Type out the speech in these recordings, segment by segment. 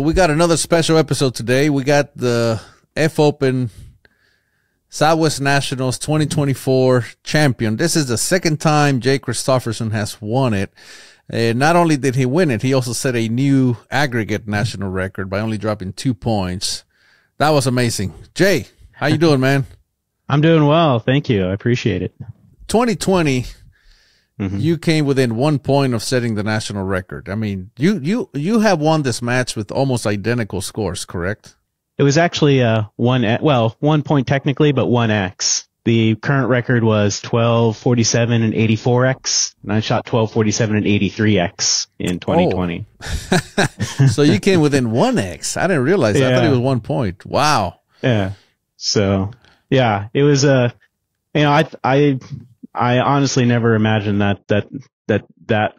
We got another special episode today. We got the F Open Southwest Nationals 2024 champion. This is the second time Jay Christopherson has won it. Not only did he win it, he also set a new aggregate national record by only dropping 2 points. That was amazing. Jay, how you doing, man? I'm doing well. Thank you. I appreciate it. 2020, you came within 1 point of setting the national record. I mean, you have won this match with almost identical scores, correct? It was actually 1 point technically, but 1x. The current record was 1247 and 84x, and I shot 1247 and 83x in 2020. Oh. So you came within 1x. I didn't realize that. I thought it was 1 point. Wow. Yeah. So yeah, it was I honestly never imagined that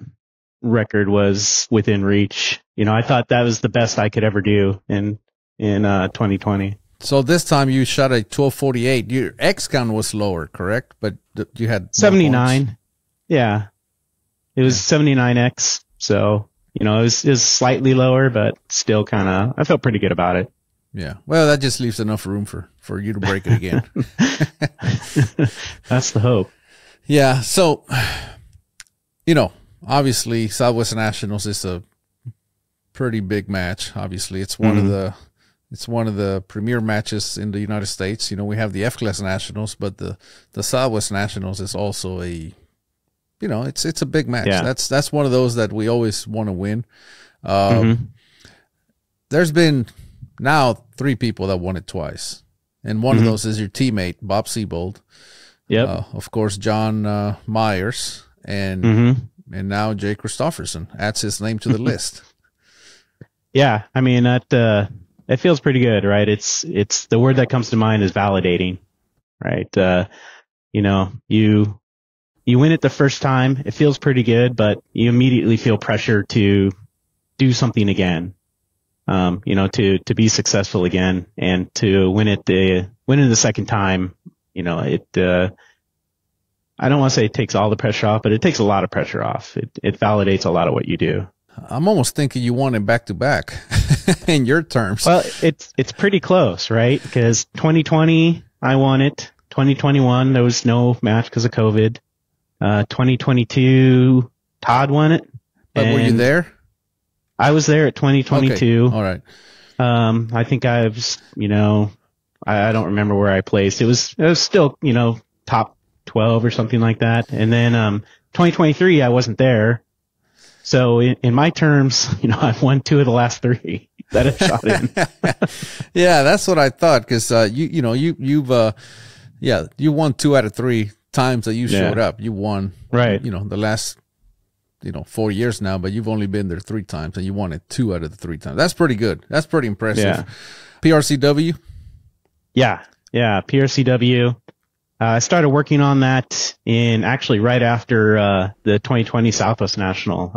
record was within reach. You know, I thought that was the best I could ever do in 2020. So this time you shot a 1248. Your X count was lower, correct? But you had 79. Yeah. It was 79x. So, you know, it was slightly lower, but still I felt pretty good about it. Yeah. Well, that just leaves enough room for you to break it again. That's the hope. Yeah. So, you know, obviously Southwest Nationals is a pretty big match. Obviously, it's one of the premier matches in the United States. You know, we have the F-Class Nationals, but the Southwest Nationals is also it's a big match. Yeah. That's one of those that we always want to win. There's been now 3 people that won it twice, and one of those is your teammate Bob Seabold. Yep. Of course, John Myers, and now Jay Christopherson adds his name to the list. Yeah, I mean that it feels pretty good, right? It's the word that comes to mind is validating, right? You know, you win it the first time, it feels pretty good, but you immediately feel pressure to do something again. You know, to be successful again, and to win it the second time. You know, I don't want to say it takes all the pressure off, but it takes a lot of pressure off. It validates a lot of what you do. I'm almost thinking you won it back to back in your terms. Well, it's pretty close, right? Because 2020, I won it. 2021, there was no match because of COVID. 2022, Todd won it. But were you there? I was there at 2022. Okay. All right. I think I don't remember where I placed. It was still, you know, top 12 or something like that. And then 2023, I wasn't there. So in my terms, you know, I've won 2 of the last 3 that I've shot in. Yeah, that's what I thought, because you won 2 out of 3 times that you showed up. You won, right? You know, the last 4 years now, but you've only been there 3 times, and you won it 2 out of the 3 times. That's pretty good. That's pretty impressive. Yeah. PRCW. Yeah, PRCW. I started working on that actually right after the 2020 Southwest National.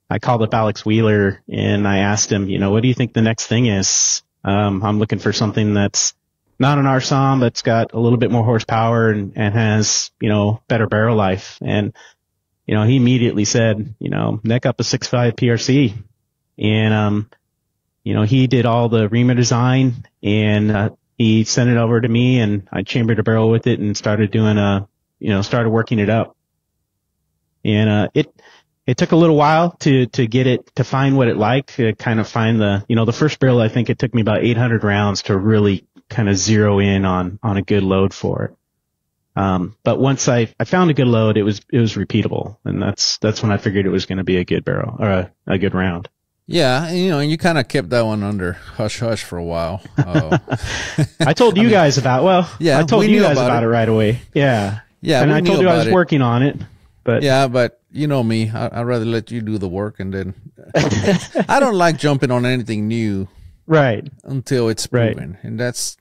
I called up Alex Wheeler and I asked him, you know, what do you think the next thing is? I'm looking for something that's not an RSOM, that's got a little bit more horsepower and has, you know, better barrel life. And, you know, he immediately said, you know, neck up a 6.5 PRC. And, you know, he did all the reamer design, and he sent it over to me, and I chambered a barrel with it and started started working it up. And it took a little while to get it to find what it liked, to kind of find the first barrel. I think it took me about 800 rounds to really kind of zero in on a good load for it. But once I found a good load, it was repeatable, and that's when I figured it was going to be a good barrel, or a good round. Yeah, and you kind of kept that one under hush hush for a while. I told you guys about I told you guys about it right away. Yeah. Yeah, and I told you I was working on it. But yeah, but you know me, I'd rather let you do the work, and then I don't like jumping on anything new, right, until it's proven. And that's,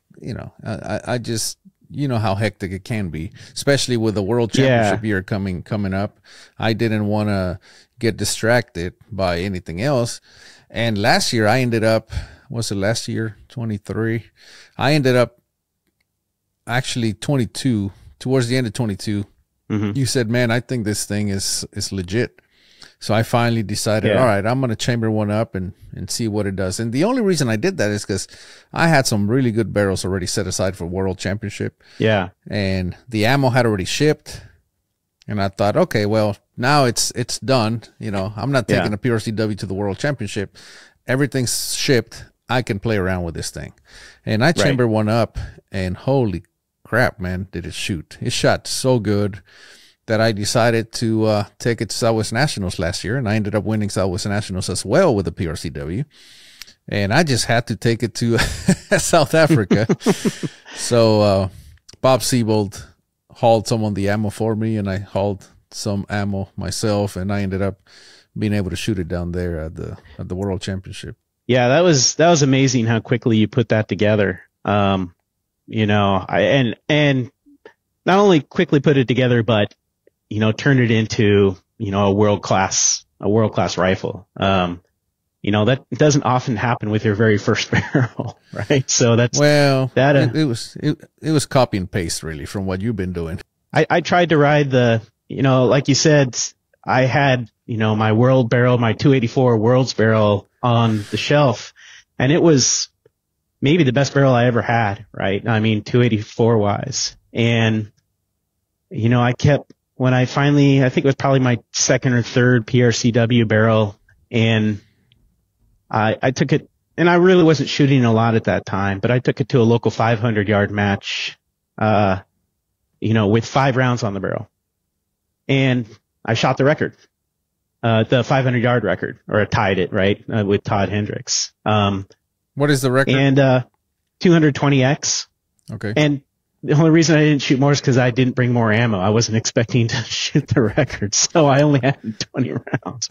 I just, you know how hectic it can be, especially with the World Championship year coming up. I didn't want to get distracted by anything else. And last year I ended up, was it last year, 23? I ended up actually 22, towards the end of 22. You said, man, I think this thing is legit. So I finally decided, all right, I'm going to chamber one up and see what it does. And the only reason I did that is because I had some really good barrels already set aside for World Championship. Yeah. And the ammo had already shipped. And I thought, okay, well, now it's done. You know, I'm not taking a PRCW to the World Championship. Everything's shipped. I can play around with this thing. And I chambered one up, and holy crap, man, did it shoot. It shot so good that I decided to take it to Southwest Nationals last year, and I ended up winning Southwest Nationals as well with the PRCW. And I just had to take it to South Africa. So Bob Siebold hauled some of the ammo for me, and I hauled some ammo myself, and I ended up being able to shoot it down there at the World Championship. Yeah, that was amazing how quickly you put that together. You know, and not only quickly put it together, but you know, turned it into, you know, a world class rifle. You know, that doesn't often happen with your very first barrel, right? So that's, well, it was copy and paste really from what you've been doing. I tried to ride you know, like you said, I had, you know, my world barrel, my 284 world's barrel on the shelf, and it was maybe the best barrel I ever had, right? I mean, 284 wise. And, you know, when I finally, I think it was probably my second or third PRCW barrel, and I took it, and I really wasn't shooting a lot at that time, but I took it to a local 500-yard match, you know, with 5 rounds on the barrel. And I shot the record, the 500-yard record, or I tied it, right, with Todd Hendricks. What is the record? And 220X. Okay. And the only reason I didn't shoot more is because I didn't bring more ammo. I wasn't expecting to shoot the record, so I only had 20 rounds.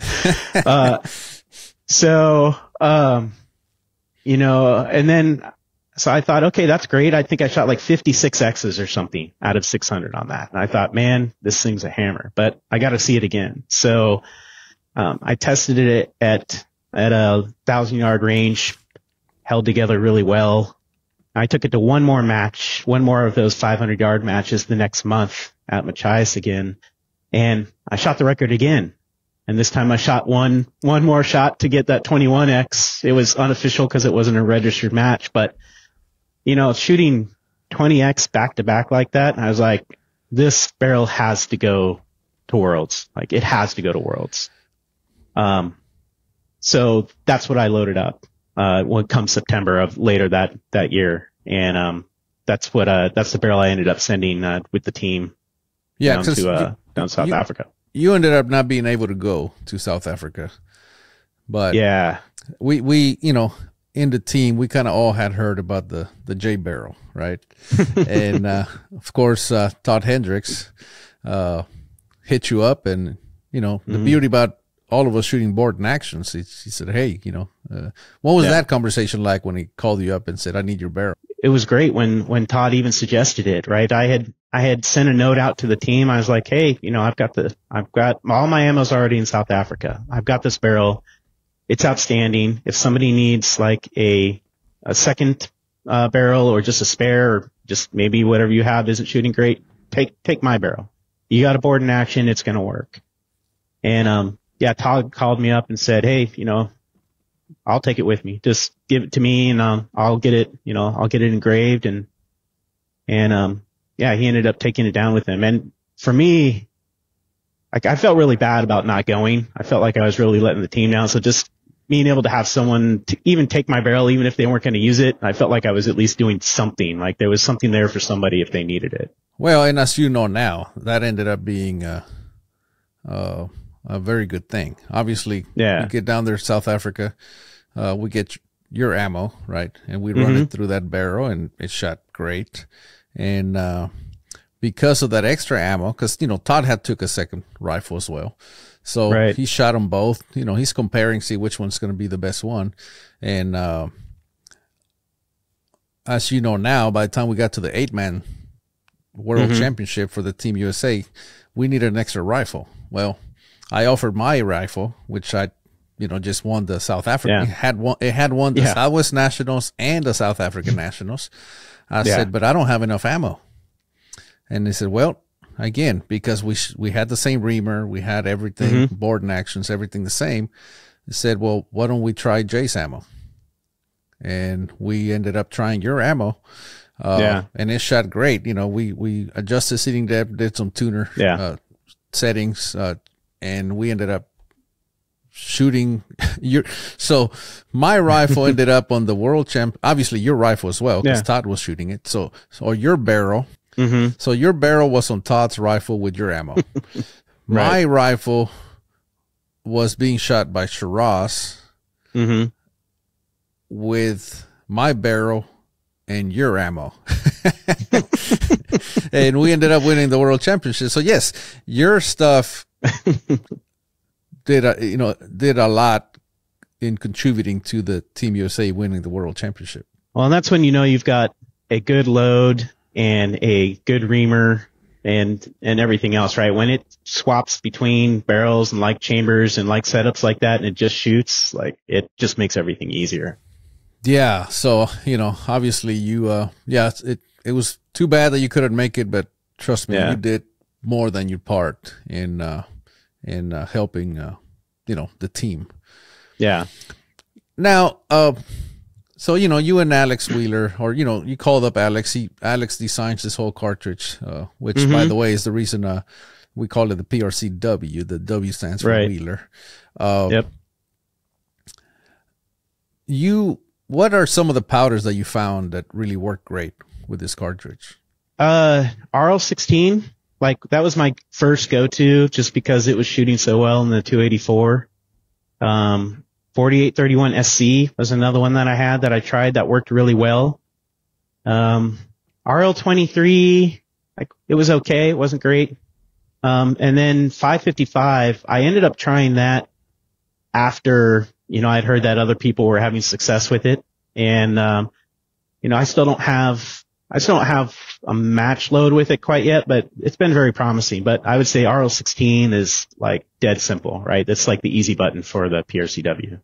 You know, and then, so I thought, okay, that's great. I think I shot like 56 X's or something out of 600 on that. And I thought, man, this thing's a hammer, but I got to see it again. So, I tested it at a 1,000-yard range, held together really well. I took it to one more of those 500-yard matches the next month at Machias again, and I shot the record again. And this time I shot one more shot to get that 21X. It was unofficial because it wasn't a registered match, but you know, shooting 20X back to back like that, I was like, this barrel has to go to Worlds. Like, it has to go to Worlds. So that's what I loaded up, when come September of later that year. And, that's the barrel I ended up sending, with the team down South Africa. You ended up not being able to go to South Africa, but yeah, we, you know, in the team, we kind of all had heard about the J barrel, right? And, of course, Todd Hendricks, hit you up, and, you know, the beauty about all of us shooting board in actions, he said, hey, you know, what was that conversation like when he called you up and said, I need your barrel? It was great when Todd even suggested it, right? I had sent a note out to the team. I was like, hey, you know, I've got all my ammo's already in South Africa. I've got this barrel. It's outstanding. If somebody needs like a second, barrel, or just a spare, or just maybe whatever you have isn't shooting great, take my barrel. You got a board in action. It's going to work. And, yeah, Todd called me up and said, hey, you know, I'll take it with me. Just give it to me, and I'll get it, you know, I'll get it engraved. And yeah, he ended up taking it down with him. And for me, like, I felt really bad about not going. I felt like I was really letting the team down. So just being able to have someone to even take my barrel, even if they weren't going to use it, I felt like I was at least doing something. Like, there was something there for somebody if they needed it. Well, and as you know now, that ended up being a very good thing. Obviously, we get down there to South Africa, we get your ammo, right? And we run it through that barrel, and it shot great. And because of that extra ammo, because, you know, Todd had took a second rifle as well. So he shot them both. You know, he's comparing, see which one's going to be the best one. And as you know now, by the time we got to the 8-man World Championship for the Team USA, we needed an extra rifle. Well, I offered my rifle, which I, you know, just won the South African. It had won the Southwest Nationals and the South African Nationals. I said, but I don't have enough ammo. And they said, well, again, because we had the same reamer, we had everything, board and actions, everything the same. They said, well, why don't we try Jay's ammo? And we ended up trying your ammo. And it shot great. You know, we adjusted seating depth, did some tuner settings, and we ended up shooting so my rifle ended up on the world champ, obviously your rifle as well, because Todd was shooting it. So your barrel, so your barrel was on Todd's rifle with your ammo. My rifle was being shot by Shiraz with my barrel and your ammo. And we ended up winning the world championship. So yes, your stuff did a lot in contributing to the Team USA winning the world championship. Well, and that's when you know you've got a good load and a good reamer and everything else, right? When it swaps between barrels and like chambers and like setups like that, and it just shoots, like it just makes everything easier. Yeah. So, you know, obviously you, it was too bad that you couldn't make it, but trust me, you did more than your part in helping, you know, the team. Yeah. Now, so, you know, you and Alex Wheeler, or, you know, you called up Alex. Alex designs this whole cartridge, which, by the way, is the reason we call it the PRCW. The W stands for Wheeler. What are some of the powders that you found that really work great with this cartridge? RL16, like that was my first go-to just because it was shooting so well in the 284. 4831 SC was another one that I had that I tried that worked really well. RL23, it was okay. It wasn't great. And then 555, I ended up trying that after, you know, I'd heard that other people were having success with it. And, you know, I still don't have a match load with it quite yet, but it's been very promising. But I would say RL16 is like dead simple, right? That's like the easy button for the PRCW.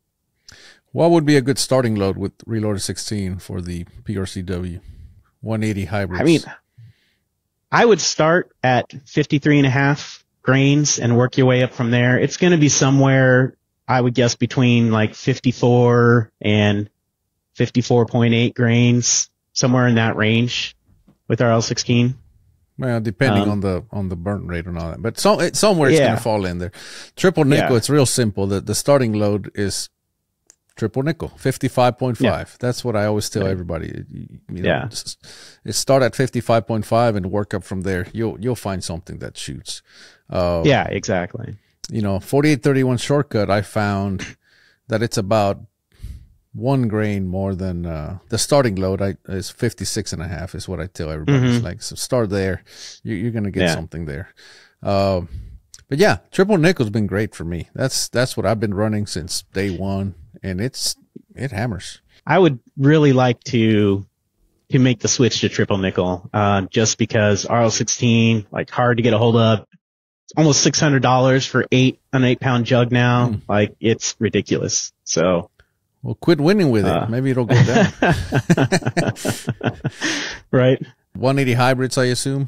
What would be a good starting load with Reloaded 16 for the PRCW 180 hybrids? I mean, I would start at 53.5 grains and work your way up from there. It's going to be somewhere, I would guess, between like 54 and 54.8 grains, somewhere in that range with RL16. Well, depending on the burn rate and all that, but somewhere it's going to fall in there. Triple nickel, it's real simple. The starting load is triple nickel, 55.5. That's what I always tell everybody. You know, just start at 55.5 and work up from there. You'll find something that shoots. Yeah, exactly. You know, 4831 shortcut, I found that it's about 1 grain more than the starting load. Is 56.5 is what I tell everybody. It's like, so start there. You're gonna get something there. But yeah, triple nickel's been great for me. That's what I've been running since day one, and it hammers. I would really like to make the switch to triple nickel, just because RL16, like, hard to get a hold of. It's almost $600 for an 8-pound jug now. Like, it's ridiculous. So, well, quit winning with it. Maybe it'll go down. Right. 180 hybrids, I assume.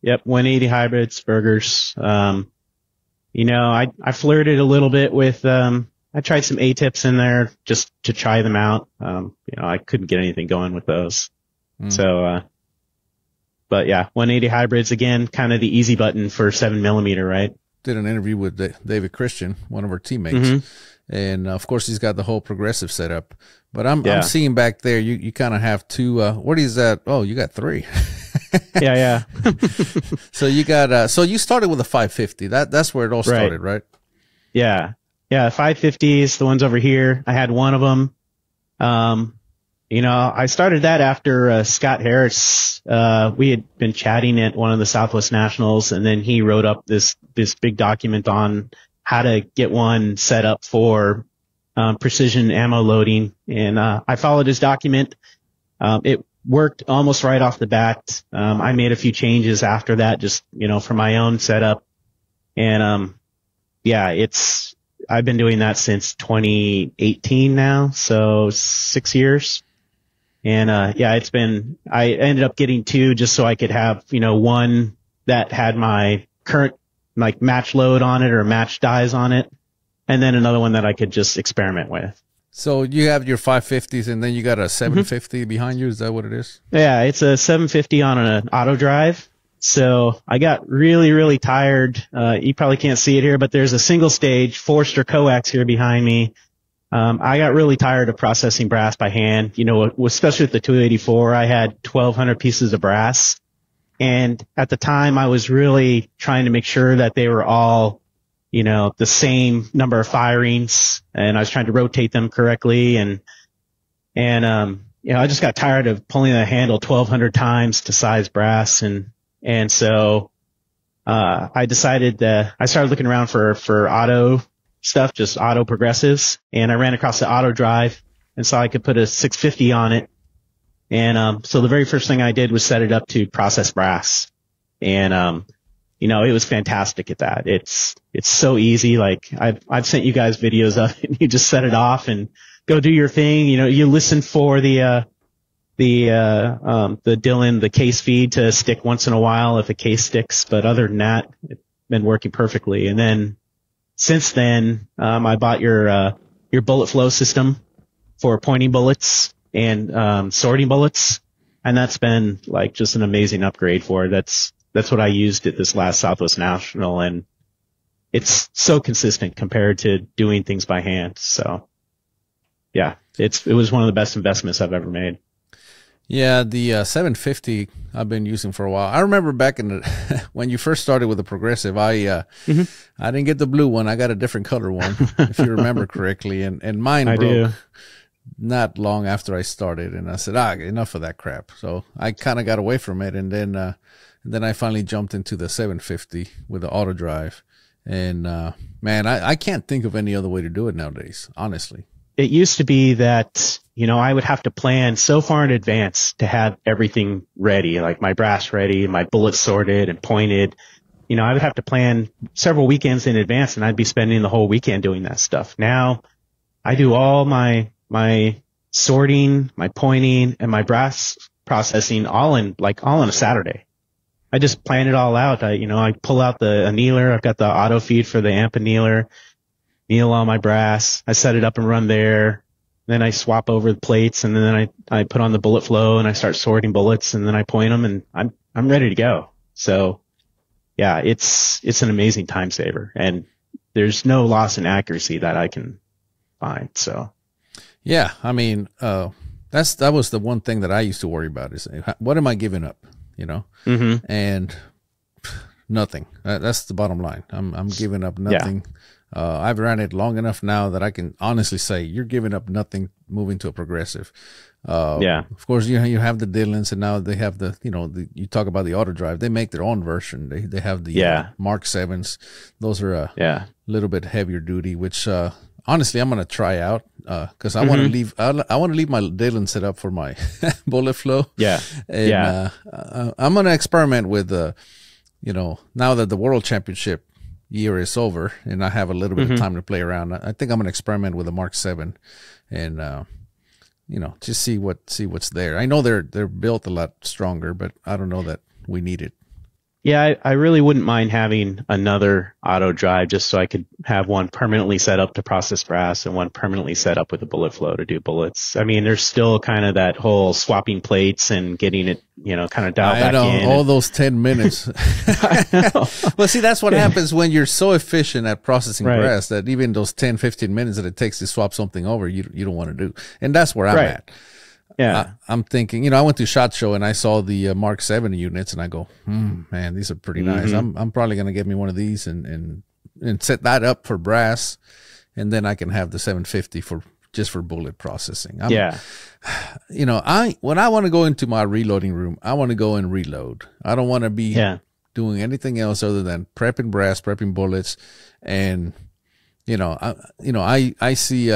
Yep. 180 hybrids, burgers. You know, I flirted a little bit with, I tried some A-tips in there just to try them out. You know, I couldn't get anything going with those. So, but yeah, 180 hybrids, again, kind of the easy button for 7mm, right? Did an interview with David Christian, one of our teammates. And of course he's got the whole progressive setup, but I'm seeing back there, you kind of have two, what is that? Oh, you got 3. Yeah. So you got, so you started with a 550. That's where it all started, right? Yeah. 550s, the ones over here. I had one of them. You know, I started that after Scott Harris. We had been chatting at one of the Southwest Nationals, and then he wrote up this big document on how to get one set up for precision ammo loading. And I followed his document. It worked almost right off the bat. I made a few changes after that, just, you know, for my own setup. And I've been doing that since 2018 now, so 6 years. And I ended up getting 2 just so I could have, you know, one that had my current like match load on it or match dies on it. And then another one that I could just experiment with. So you have your 550s and then you got a 750 behind you. Is that what it is? Yeah, it's a 750 on an auto drive. So I got really, really tired. You probably can't see it here, but there's a single stage Forster coax here behind me. I got really tired of processing brass by hand. You know, especially with the 284, I had 1,200 pieces of brass. And at the time, I was really trying to make sure that they were all, you know, the same number of firings, and I was trying to rotate them correctly. And you know, I just got tired of pulling the handle 1,200 times to size brass. And so, I decided that I started looking around for auto stuff, just auto progressives. And I ran across the auto drive and saw I could put a 650 on it. And, so the very first thing I did was set it up to process brass. And, you know, it was fantastic at that. It's so easy. Like I've sent you guys videos of it, and you just set it off and go do your thing. You know, you listen for the Dylan, the case feed to stick once in a while if a case sticks. But other than that, it's been working perfectly. And then since then, I bought your bullet flow system for pointing bullets and, sorting bullets. And that's been like just an amazing upgrade for it. That's what I used at this last Southwest National, and it's so consistent compared to doing things by hand. So yeah, it was one of the best investments I've ever made. Yeah, the 750 I've been using for a while. I remember back in the when you first started with the progressive, I didn't get the blue one. I got a different color one, if you remember correctly, and mine broke. Do. Not long after I started, and I said, enough of that crap. So I kind of got away from it, and then I finally jumped into the 750 with the auto drive. And man, I can't think of any other way to do it nowadays, honestly. It used to be that, you know, I would have to plan so far in advance to have everything ready, like my brass ready, my bullets sorted and pointed. You know, I would have to plan several weekends in advance, and I'd be spending the whole weekend doing that stuff. Now I do all my sorting, my pointing, and my brass processing all in a Saturday. I just plan it all out. I pull out the annealer. I've got the auto feed for the amp annealer, anneal all my brass. I set it up and run there. Then I swap over the plates, and then I put on the bullet flow, and I start sorting bullets, and then I point them, and I'm ready to go. So yeah, it's an amazing time saver, and there's no loss in accuracy that I can find. So yeah, I mean, that was the one thing that I used to worry about is what am I giving up, you know? And nothing. That's the bottom line. I'm giving up nothing. Yeah. I've ran it long enough now that I can honestly say you're giving up nothing moving to a progressive. Yeah. Of course, you have the Dylans, and now they have you talk about the auto drive. They make their own version. They have the Mark 7s. Those are a little bit heavier duty, which honestly I'm gonna try out because I want to leave. I want to leave my Dylan set up for my bullet flow. Yeah. And I'm gonna experiment with now that the World Championship year is over and I have a little bit of time to play around, I think I'm gonna experiment with the Mark 7 and just see what's there. I know they're built a lot stronger, but I don't know that we need it. Yeah, I really wouldn't mind having another auto drive just so I could have one permanently set up to process brass and one permanently set up with a bullet flow to do bullets. I mean, there's still kind of that whole swapping plates and getting it, kind of dialed back in. I know, all those 10 minutes. I know. Well, see, that's what happens when you're so efficient at processing brass that even those 10, 15 minutes that it takes to swap something over, you don't want to do. And that's where I'm at. Yeah, I'm thinking, I went to SHOT Show and I saw the Mark 7 units and I go, man, these are pretty nice. I'm probably going to get me one of these and set that up for brass, and then I can have the 750 just for bullet processing. When I want to go into my reloading room, I want to go and reload. I don't want to be doing anything else other than prepping brass, prepping bullets, and I see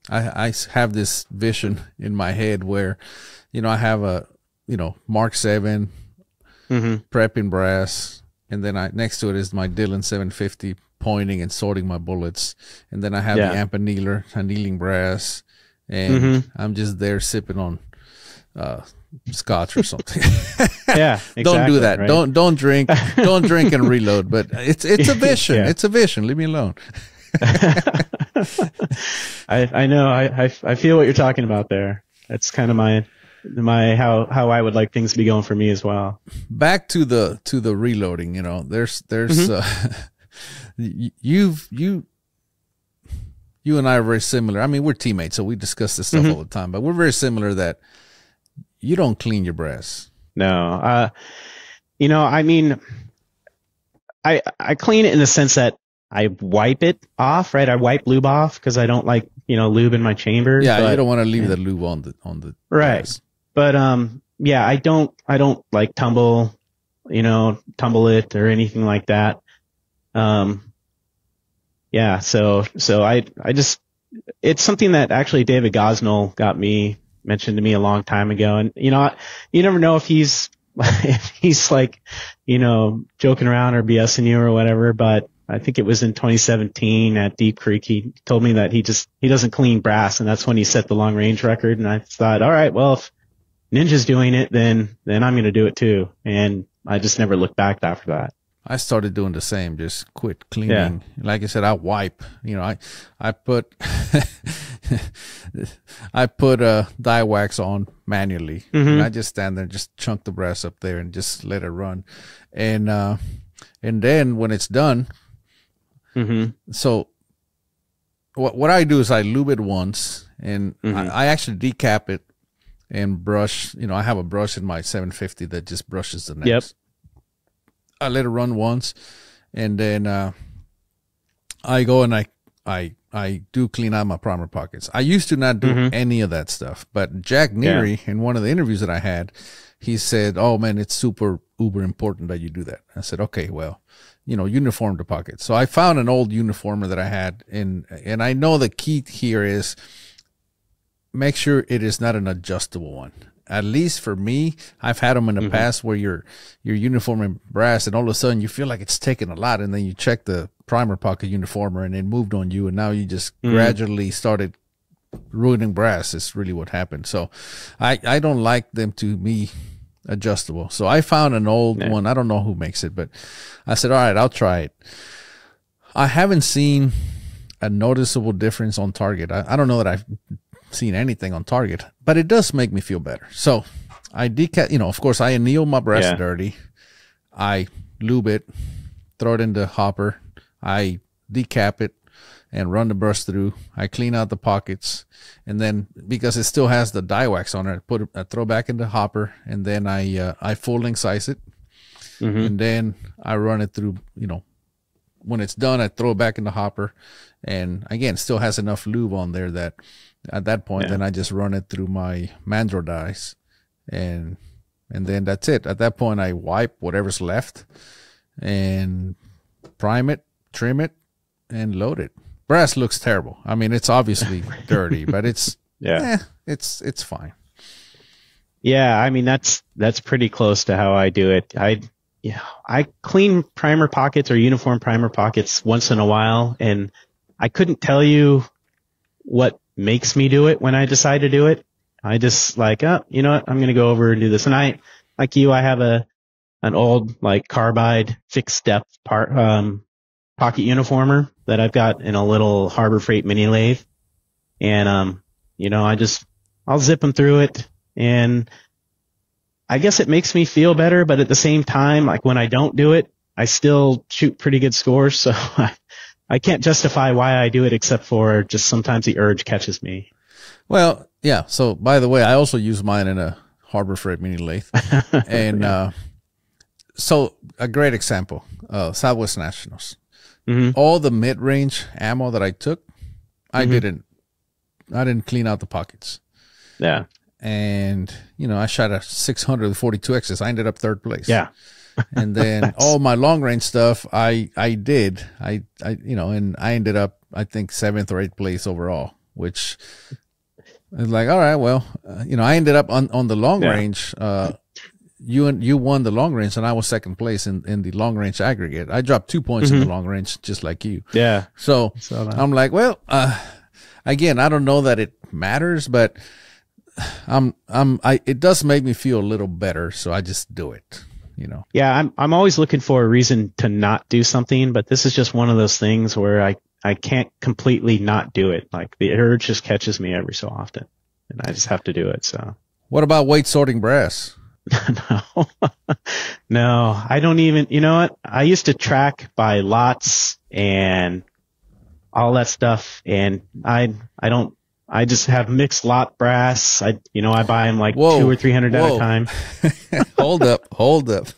I have this vision in my head where, I have a, Mark 7, prepping brass, and then next to it is my Dylan 750 pointing and sorting my bullets, and then I have the amp annealer, annealing brass, and I'm just there sipping on scotch or something. Yeah, exactly, don't do that. Right? Don't drink and reload. But it's a vision. Yeah. It's a vision. Leave me alone. I know. I feel what you're talking about there. That's kind of my how I would like things to be going for me as well. Back to the reloading. You know, there's you and I are very similar. I mean, we're teammates, so we discuss this stuff all the time. But we're very similar that you don't clean your brass. No, you know, I mean, I clean it in the sense that I wipe it off, right? I wipe lube off because I don't like, you know, lube in my chamber. Yeah, but, you don't want to leave the lube on the right. brass. But yeah, I don't like tumble it or anything like that. Yeah, so I just, it's something that actually David Gosnell mentioned to me a long time ago. And, you know, you never know if he's like, you know, joking around or BSing you or whatever, but I think it was in 2017 at Deep Creek. He told me that he doesn't clean brass, and that's when he set the long range record. And I thought, all right, well, if Ninja's doing it, then I'm going to do it too. And I just never looked back after that. I started doing the same, just quit cleaning. Yeah. Like I said, I wipe. You know, I put I put dye wax on manually, and I just stand there and just chunk the brass up there and just let it run, and then when it's done, so what I do is I lube it once, and I actually decap it and brush. You know, I have a brush in my 750 that just brushes the necks. Yep. I let it run once, and then I go and I do clean out my primer pockets. I used to not do any of that stuff, but Jack Neary, in one of the interviews that I had, he said, "Oh man, it's super uber important that you do that." I said, "Okay, well, you know, uniform the pockets." So I found an old uniformer that I had, and I know the key here is make sure it is not an adjustable one. At least for me, I've had them in the past where you're uniforming brass, and all of a sudden you feel like it's taking a lot, and then you check the primer pocket uniformer and it moved on you, and now you just gradually started ruining brass. Is really what happened. So I don't like them to be adjustable. So I found an old one. I don't know who makes it, but I said, all right, I'll try it. I haven't seen a noticeable difference on target. I don't know that I've seen anything on target, but it does make me feel better. So I you know, of course I anneal my brass dirty. I lube it, throw it in the hopper. I decap it and run the brush through. I clean out the pockets, and then because it still has the dye wax on it, I throw back in the hopper, and then I full length size it, and then I run it through. You know, when it's done, I throw it back in the hopper, and again, still has enough lube on there that at that point, then I just run it through my Mandro dyes, and then that's it. At that point, I wipe whatever's left and prime it, trim it, and load it. Brass looks terrible. I mean, it's obviously dirty, but it's it's fine. Yeah, I mean that's pretty close to how I do it. I clean primer pockets or uniform primer pockets once in a while, and I couldn't tell you what makes me do it when I decide to do it. I just like, oh, you know what, I'm gonna go over and do this. And I, like you, I have an old like carbide fixed depth pocket uniformer that I've got in a little Harbor Freight mini lathe, and you know, I'll zip them through it, and I guess it makes me feel better, but at the same time, like when I don't do it, I still shoot pretty good scores, so I can't justify why I do it, except for just sometimes the urge catches me. Well, yeah. So, by the way, I also use mine in a Harbor Freight mini lathe, and so a great example: Southwest Nationals. All the mid-range ammo that I took, I didn't clean out the pockets. Yeah, and you know, I shot a 642Xs. I ended up third place. Yeah. And then all my long range stuff, I did, you know, and I ended up, I think 7th or 8th place overall, which is like, all right, well, you know, I ended up on the long range. You won the long range, and I was second place in the long range aggregate. I dropped 2 points in the long range, just like you. Yeah. So I'm like, well, again, I don't know that it matters, but it does make me feel a little better, so I just do it, you know. Yeah, I'm always looking for a reason to not do something, but this is just one of those things where I can't completely not do it. Like the urge just catches me every so often, and I just have to do it. So what about weight sorting brass? No, no, I don't even, you know what? I used to track by lots and all that stuff. And I just have mixed lot brass. I buy them like Whoa, 200 or 300 at a time. Hold up.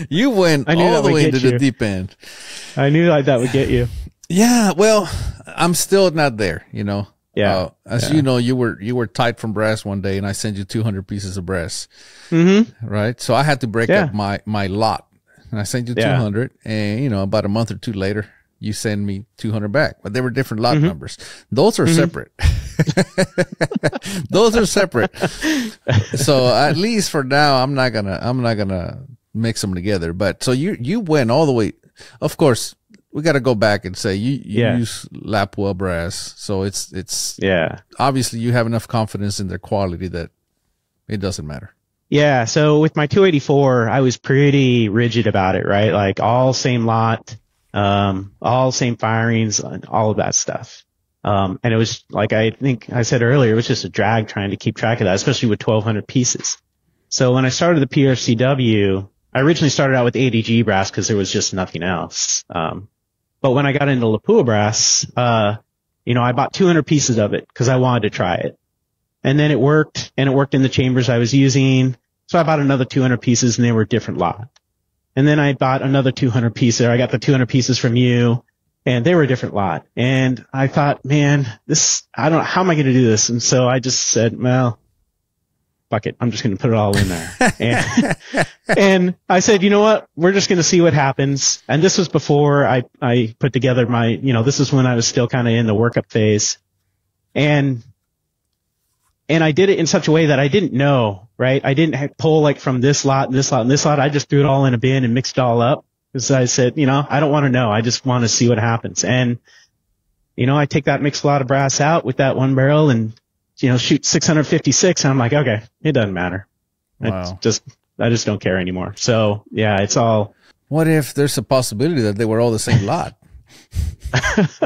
You went all the way into the deep end. I knew that would get you. Yeah. Well, I'm still not there, you know. Yeah. You know, you were tight from brass one day and I sent you 200 pieces of brass. Mm-hmm. Right. So I had to break up my lot and I sent you 200 and, you know, about a month or two later, you send me 200 back, but they were different lot numbers. Those are separate. Those are separate. So at least for now, I'm not gonna mix them together. But so you went all the way. Of course, we got to go back and say you use Lapua brass. So it's obviously you have enough confidence in their quality that it doesn't matter. Yeah. So with my 284, I was pretty rigid about it, right? Like all same lot. All same firings and all of that stuff. And it was like, I think I said earlier, it was just a drag trying to keep track of that, especially with 1,200 pieces. So when I started the PRCW, I originally started out with ADG brass because there was just nothing else. But when I got into Lapua brass, you know, I bought 200 pieces of it because I wanted to try it. And then it worked in the chambers I was using. So I bought another 200 pieces and they were a different lot. And then I bought another 200 pieces. I got the 200 pieces from you and they were a different lot. And I thought, man, I don't know, how am I going to do this? And so I just said, well, fuck it. I'm just going to put it all in there. And I said, you know what? We're just going to see what happens. And this was before I put together this is when I was still kind of in the workup phase. And I did it in such a way that I didn't know, right? I didn't pull like from this lot and this lot and this lot. I just threw it all in a bin and mixed it all up because I said, you know, I don't want to know. I just want to see what happens. And, you know, I take that mixed lot of brass out with that one barrel and, you know, shoot 656. And I'm like, okay, it doesn't matter. Wow. I just don't care anymore. So yeah, it's all. What if there's a possibility that they were all the same lot?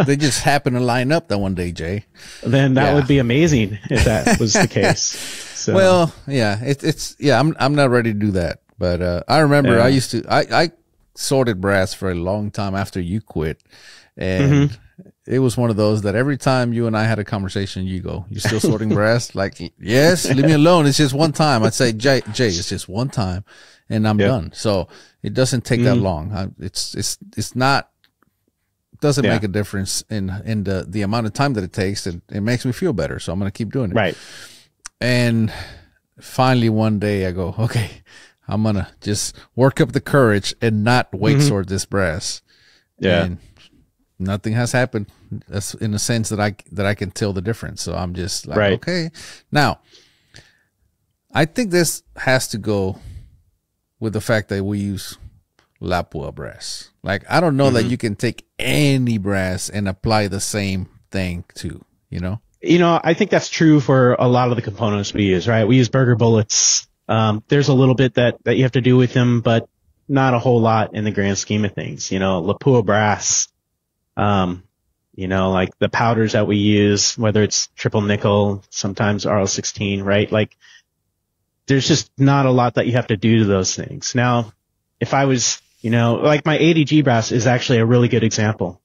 They just happen to line up that one day, Jay. Then that would be amazing if that was the case. So. Well, yeah, I'm not ready to do that. But I remember I sorted brass for a long time after you quit, and it was one of those that every time you and I had a conversation, you go, "You still sorting brass?" Like, yes, leave me alone. It's just one time. I'd say, Jay, it's just one time, and I'm done. So it doesn't take that long. It's not. Doesn't make a difference in the amount of time that it takes, and it makes me feel better. So I'm going to keep doing it. Right. And finally one day I go, okay, I'm going to just work up the courage and not weight sort this brass. Yeah. And nothing has happened. That's in the sense that I can tell the difference. So I'm just like, okay. Now, I think this has to go with the fact that we use Lapua brass. Like, I don't know that you can take any brass and apply the same thing to, you know? You know, I think that's true for a lot of the components we use, right? We use burger bullets. There's a little bit that you have to do with them, but not a whole lot in the grand scheme of things. You know, Lapua brass, you know, like the powders that we use, whether it's triple nickel, sometimes RL16, right? Like, there's just not a lot that you have to do to those things. Now, if I was, you know, like my ADG brass is actually a really good example.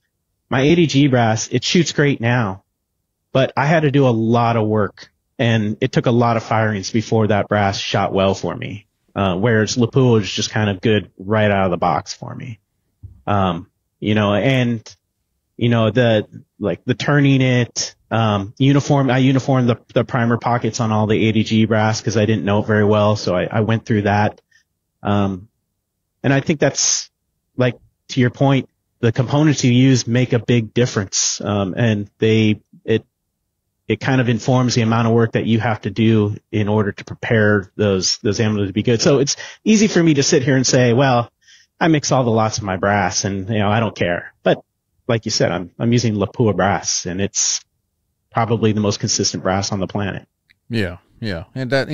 My ADG brass, it shoots great now, but I had to do a lot of work and it took a lot of firings before that brass shot well for me. Whereas Lapua is just kind of good right out of the box for me. You know, and, you know, the turning it, I uniformed the primer pockets on all the ADG brass because I didn't know it very well. So I went through that. And I think that's, like, to your point, the components you use make a big difference. And it kind of informs the amount of work that you have to do in order to prepare those ammo to be good. So it's easy for me to sit here and say, well, I mix all the lots of my brass and, you know, I don't care. But like you said, I'm using Lapua brass and it's probably the most consistent brass on the planet. Yeah. Yeah. And that,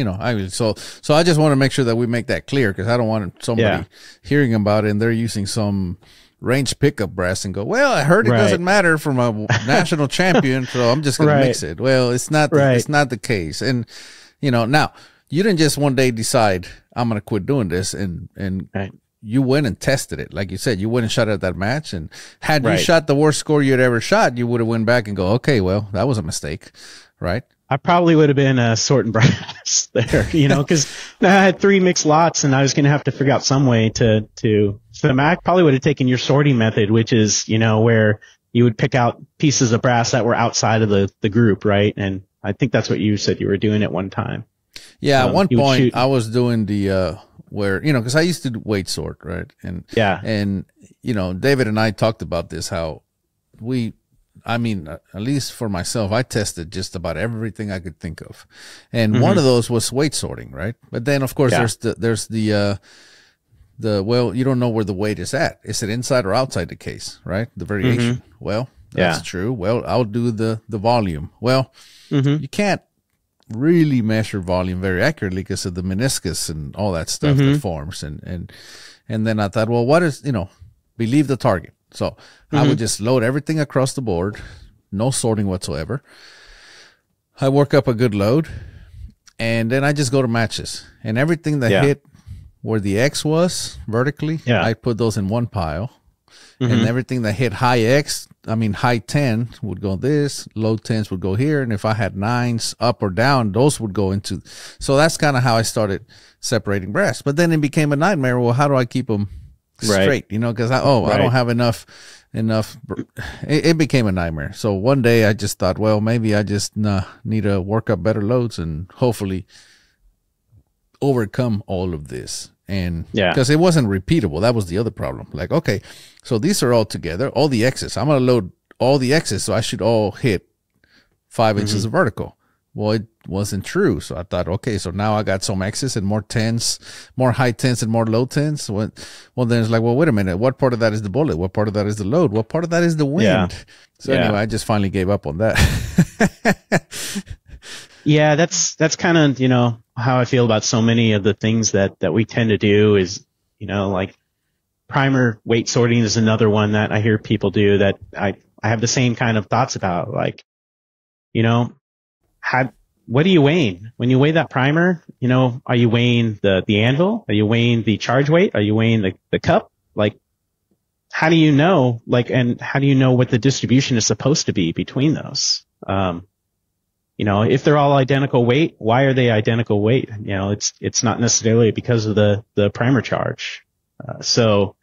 so I just want to make sure that we make that clear, because I don't want somebody hearing about it and they're using some range pickup brass and go, well, I heard it doesn't matter from a national champion, so I'm just going to mix it. Well, it's not, it's not the case. And, now you didn't just one day decide I'm going to quit doing this, and you went and tested it. Like you said, you went and shot at that match, and had you shot the worst score you'd ever shot, you would have went back and go, okay, well, that was a mistake. Right. I probably would have been sorting brass there, because I had 3 mixed lots and I was going to have to figure out some way so I probably would have taken your sorting method, which is, where you would pick out pieces of brass that were outside of the group. Right. And I think that's what you said you were doing at one time. Yeah. At one point I was doing the, where, cause I used to weight sort. Right. And, David and I talked about this, how at least for myself, I tested just about everything I could think of. And one of those was weight sorting, right? But then of course there's the well, you don't know where the weight is at. Is it inside or outside the case, right? The variation. Well, that's true. Well, I'll do the volume. Well, you can't really measure volume very accurately because of the meniscus and all that stuff that forms. And then I thought, well, what is, believe the target. So I would just load everything across the board, no sorting whatsoever. I work up a good load, and then I just go to matches. And everything that hit where the X was vertically, I put those in one pile. And everything that hit high 10 would go this, low 10s would go here. And if I had 9s up or down, those would go into. So that's kind of how I started separating brass. But then it became a nightmare. Well, how do I keep them straight, because I don't have enough. It became a nightmare. So one day I just thought, well, maybe I just need to work up better loads and hopefully overcome all of this. And because it wasn't repeatable, that was the other problem. Like, okay, so these are all together, all the X's. I'm going to load all the X's, so I should all hit 5 inches of vertical. Well, it wasn't true. So I thought, okay, so now I got some X's and more 10s, more high 10s and more low 10s. Well, then it's like, well, wait a minute. What part of that is the bullet? What part of that is the load? What part of that is the wind? Yeah. So anyway, I just finally gave up on that. Yeah, that's kind of, how I feel about so many of the things that we tend to do is, like primer weight sorting is another one that I hear people do that I have the same kind of thoughts about. Like, what are you weighing when you weigh that primer? Are you weighing the anvil? Are you weighing the charge weight? Are you weighing the cup? Like, how do you know, and how do you know what the distribution is supposed to be between those? If they're all identical weight, why are they identical weight? It's not necessarily because of the primer charge. So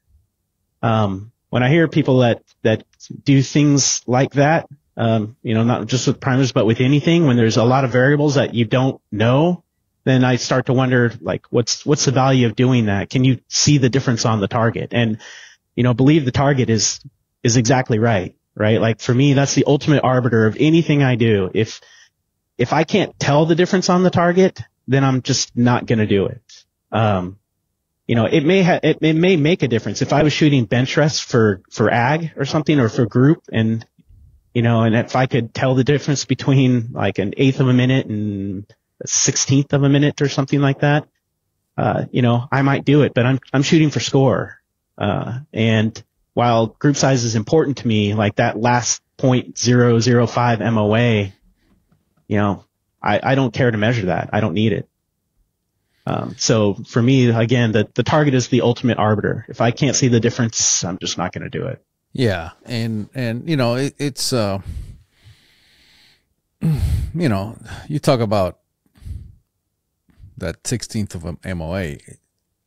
when I hear people that do things like that, not just with primers, but with anything, when there's a lot of variables that you don't know, then I start to wonder, like, what's the value of doing that? Can you see the difference on the target? And, believe the target is exactly right? Like, for me, that's the ultimate arbiter of anything I do. If I can't tell the difference on the target, then I'm just not going to do it. It may make a difference if I was shooting bench rest for ag or something, or for group, and if I could tell the difference between like an 1/8 of a minute and a 1/16 of a minute or something like that, I might do it, but I'm shooting for score. And while group size is important to me, like that last 0.005 MOA, I don't care to measure that. I don't need it. So for me, again, the target is the ultimate arbiter. If I can't see the difference, I'm just not going to do it. Yeah. And it's, you talk about that 1/16 of a MOA.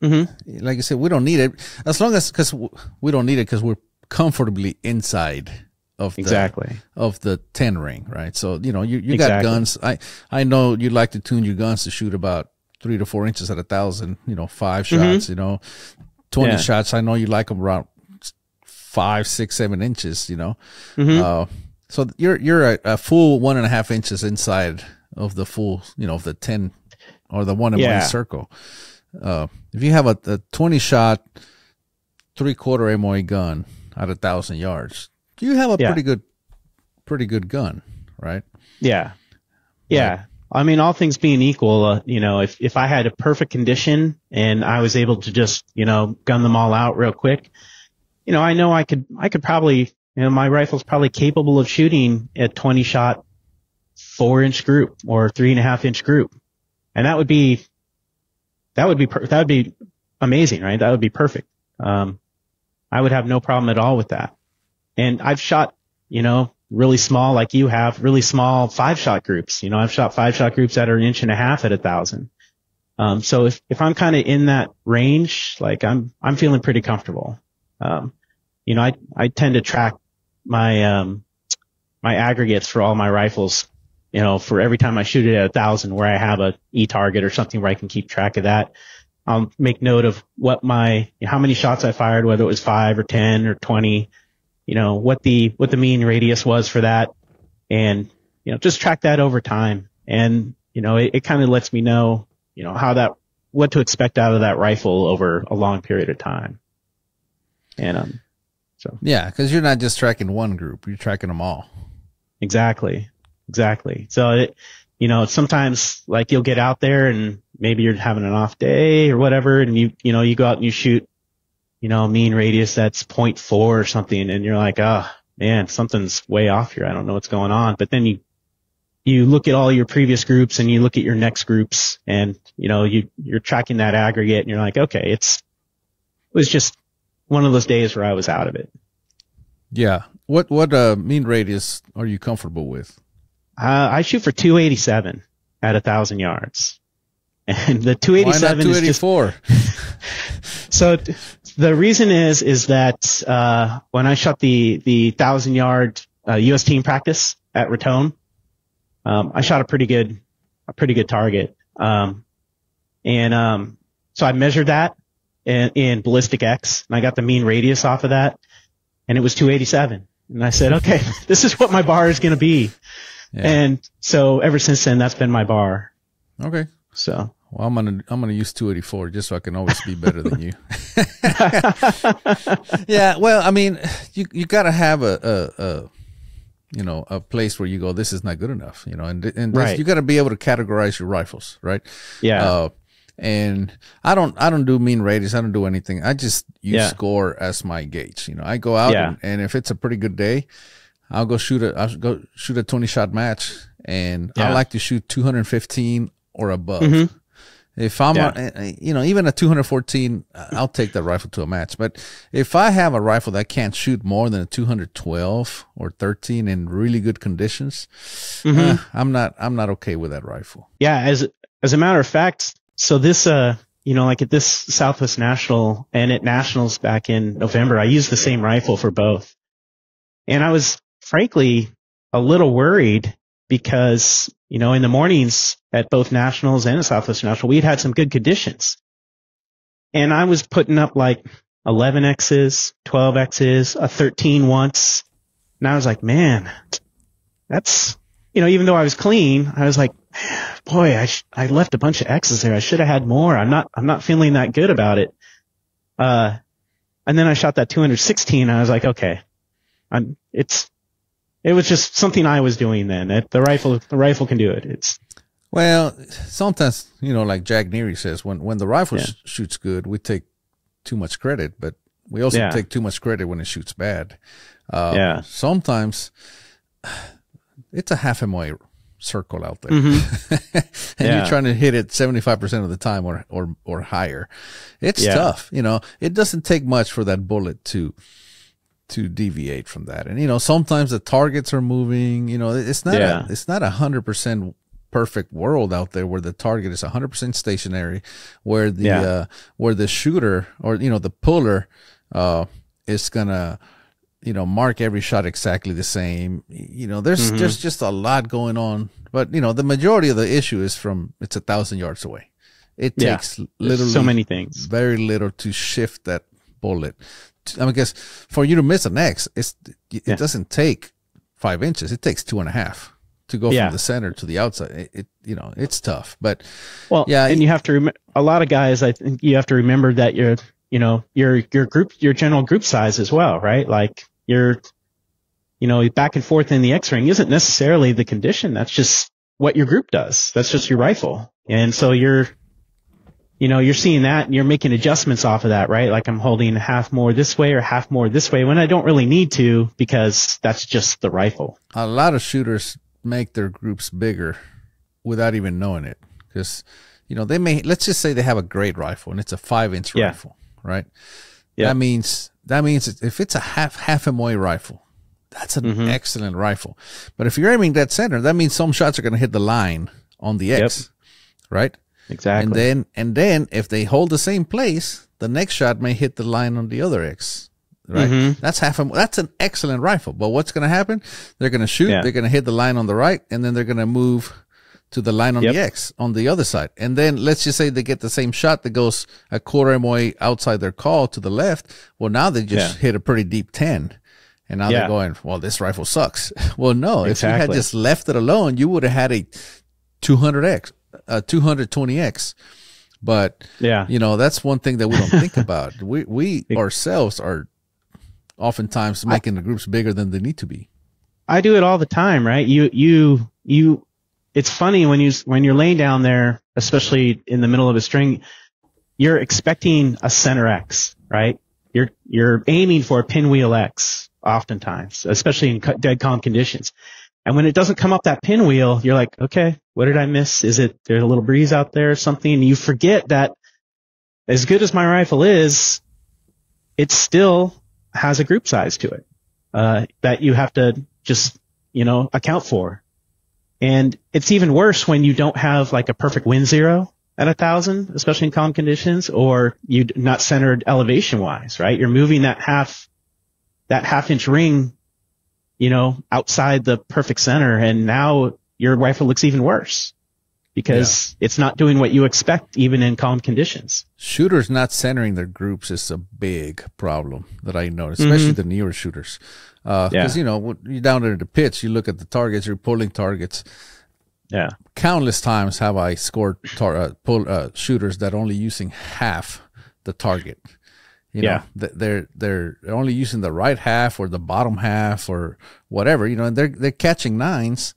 Like I said, we don't need it as long as, because we don't need it because we're comfortably inside of the 10 ring, right? So, you got guns. I know you like to tune your guns to shoot about 3 to 4 inches at 1,000, 5 shots, 20 shots. I know you like them around 5, 6, 7 inches, so you're a full 1.5 inches inside of the full, of the 10 or the 1 MOA circle. If you have a 20 shot, 3/4 MOA gun at 1,000 yards, you have a pretty good gun, right? Yeah. I mean, all things being equal, if I had a perfect condition and I was able to just, gun them all out real quick, I know I could probably, my rifle's probably capable of shooting a 20 shot 4-inch group or 3.5-inch group. And that would be amazing, right? That would be perfect. I would have no problem at all with that. And I've shot, really small, like you have, really small 5-shot groups. I've shot 5-shot groups that are 1.5 inches at 1,000. So if I'm kind of in that range, like I'm feeling pretty comfortable. I tend to track my, my aggregates for all my rifles, for every time I shoot it at 1,000 where I have a E-target or something where I can keep track of that. I'll make note of what how many shots I fired, whether it was 5 or 10 or 20, what the mean radius was for that. And, just track that over time. And, it kind of lets me know, what to expect out of that rifle over a long period of time. And, yeah, cause you're not just tracking one group, you're tracking them all. Exactly. So sometimes like you'll get out there and maybe you're having an off day or whatever. And you go out and you shoot, mean radius that's 0.4 or something. And you're like, oh man, something's way off here. I don't know what's going on. But then you look at all your previous groups and you look at your next groups and, you're tracking that aggregate and you're like, okay, it was just one of those days where I was out of it. Yeah. What mean radius are you comfortable with? I shoot for 287 at 1,000 yards. And the 287 Why not 284? So the reason is that, when I shot the 1,000-yard, U.S. team practice at Raton, I shot a pretty good target. So I measured that in Ballistic X and I got the mean radius off of that and it was 287. And I said, okay, this is what my bar is going to be. Yeah. And so ever since then, that's been my bar. Okay. So. Well, I'm gonna use 284 just so I can always be better than you. Yeah. Well, I mean, you gotta have a place where you go, this is not good enough, and right. You gotta be able to categorize your rifles, right? Yeah. And I don't do mean radius. I don't do anything. I just use score as my gauge. I go out and if it's a pretty good day, I'll go shoot a 20-shot match, and I like to shoot 215 or above. Mm-hmm. If I'm, even a 214, I'll take that rifle to a match. But if I have a rifle that can't shoot more than a 212 or 13 in really good conditions, I'm not okay with that rifle. Yeah. As a matter of fact, so this, like at this Southwest National and at Nationals back in November, I used the same rifle for both. And I was frankly a little worried because, in the mornings at both Nationals and Southwest National, we'd had some good conditions. And I was putting up like 11Xs, 12Xs, a 13 once. And I was like, man, that's, even though I was clean, I was like, boy, I left a bunch of X's there. I should have had more. I'm not feeling that good about it. And then I shot that 216. And I was like, okay, it was just something I was doing then. The rifle can do it. Well, sometimes, like Jack Neary says, when the rifle shoots good, we take too much credit, but we also take too much credit when it shoots bad. Sometimes it's a half MOA circle out there, and you're trying to hit it 75% of the time or higher. It's tough. It doesn't take much for that bullet to deviate from that. And, sometimes the targets are moving, it's not a 100% perfect world out there where the target is 100% stationary, where the shooter or, the puller, is gonna, mark every shot exactly the same. There's just a lot going on, but the majority of the issue is it's 1,000 yards away. It takes literally so many things, very little to shift that bullet. I mean, because for you to miss an X, it doesn't take 5 inches. It takes 2.5 to go from the center to the outside. It's tough, but and you have to a lot of guys, I think you have to remember that your general group size as well, right? Like back and forth in the X ring isn't necessarily the condition. That's just, what your group does. That's just your rifle. And so you're seeing that and you're making adjustments off of that, right? Like I'm holding half more this way or half more this way when I don't really need to, because that's just the rifle. A lot of shooters make their groups bigger without even knowing it. Because, let's just say they have a great rifle and it's a 5-inch rifle, right? Yeah. That means if it's a half MOA rifle, that's an excellent rifle. But if you're aiming dead center, that means some shots are going to hit the line on the X, right? Exactly. And then if they hold the same place, the next shot may hit the line on the other X, right? That's an excellent rifle. But what's going to happen? They're going to shoot. Yeah. They're going to hit the line on the right, and then they're going to move to the line on the X on the other side. And then let's just say they get the same shot that goes a quarter MOA outside their call to the left. Well, now they just hit a pretty deep 10. And now they're going, well, this rifle sucks. Well, no, if you had just left it alone, you would have had a 200X, 220X. But, that's one thing that we don't think about. We ourselves are oftentimes making the groups bigger than they need to be. I do it all the time, right? It's funny when you're laying down there, especially in the middle of a string, you're expecting a center X, right? You're aiming for a pinwheel X oftentimes, especially in dead calm conditions. And when it doesn't come up that pinwheel, you're like, okay, what did I miss? Is it there's a little breeze out there or something? And you forget that as good as my rifle is, it still has a group size to it that you have to just account for. And it's even worse when you don't have like a perfect wind zero at 1,000, especially in calm conditions, or you're not centered elevation wise, right? You're moving that half-inch ring, outside the perfect center, and now your rifle looks even worse because it's not doing what you expect even in calm conditions. Shooters not centering their groups is a big problem that I noticed, especially the newer shooters. Because, you're down there in the pits, you look at the targets, you're pulling targets. Yeah. Countless times have I scored shooters that are only using half the target. They're only using the right half or the bottom half or whatever, and they're catching nines.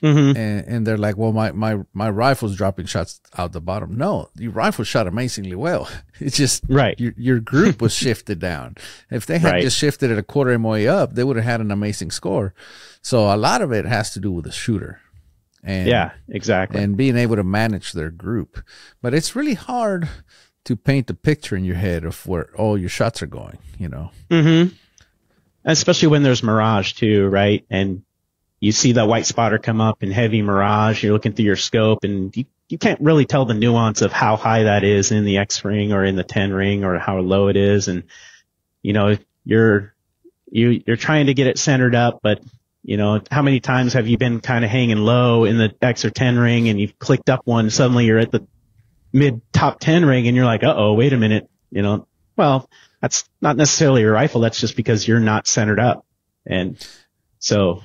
And they're like, well, my rifle's dropping shots out the bottom. No, your rifle shot amazingly well. It's just your group was shifted down. If they had just shifted it a quarter MOA up, they would have had an amazing score. So a lot of it has to do with the shooter. And, exactly. And being able to manage their group. But it's really hard to paint a picture in your head of where all your shots are going, Especially when there's mirage too, right? And you see that white spotter come up in heavy mirage, you're looking through your scope, and you can't really tell the nuance of how high that is in the X ring or in the 10 ring or how low it is. And, you're trying to get it centered up, but, how many times have you been kind of hanging low in the X or 10 ring and you've clicked up one, suddenly you're at the mid top 10 ring and you're like, wait a minute, well, that's not necessarily your rifle. That's just because you're not centered up. And so,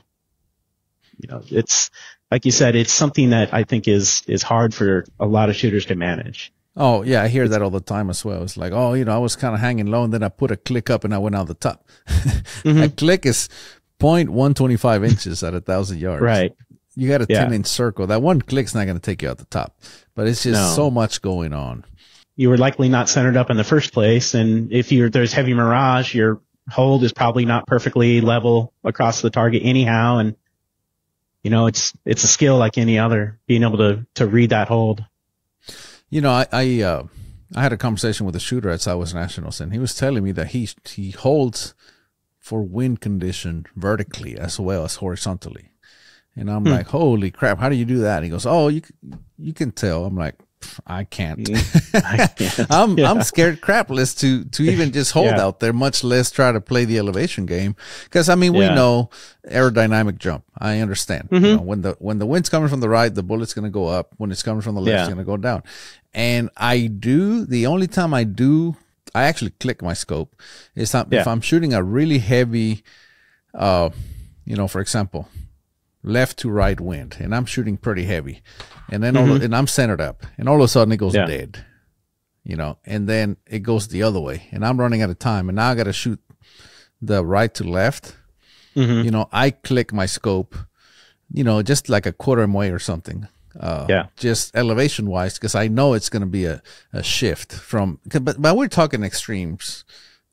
it's like you said, it's something that I think is hard for a lot of shooters to manage. Oh yeah. I hear that all the time as well. It's like, I was kind of hanging low and then I put a click up and I went out the top. A click is 0.125 inches at 1,000 yards. Right. You got a 10-inch circle. That one click's not going to take you out the top, but it's just so much going on. You were likely not centered up in the first place. And if there's heavy mirage, your hold is probably not perfectly level across the target anyhow. And, it's a skill like any other, being able to read that hold. I had a conversation with a shooter at Southwest Nationals, and he was telling me that he holds for wind condition vertically as well as horizontally. And I'm like, holy crap, how do you do that? And he goes, oh, you can tell. I'm like, I can't. I'm scared crapless to even just hold out there, much less try to play the elevation game. Because we know aerodynamic jump. I understand. When the wind's coming from the right, the bullet's going to go up. When it's coming from the left, it's going to go down. And the only time I actually click my scope is if I'm shooting a really heavy, for example, left to right wind, and I'm shooting pretty heavy, and then and I'm centered up, and all of a sudden it goes dead, and then it goes the other way, and I'm running out of time, and now I got to shoot the right to left. I click my scope just like a quarter MOA or something. Just elevation wise, because I know it's going to be a shift but we're talking extremes.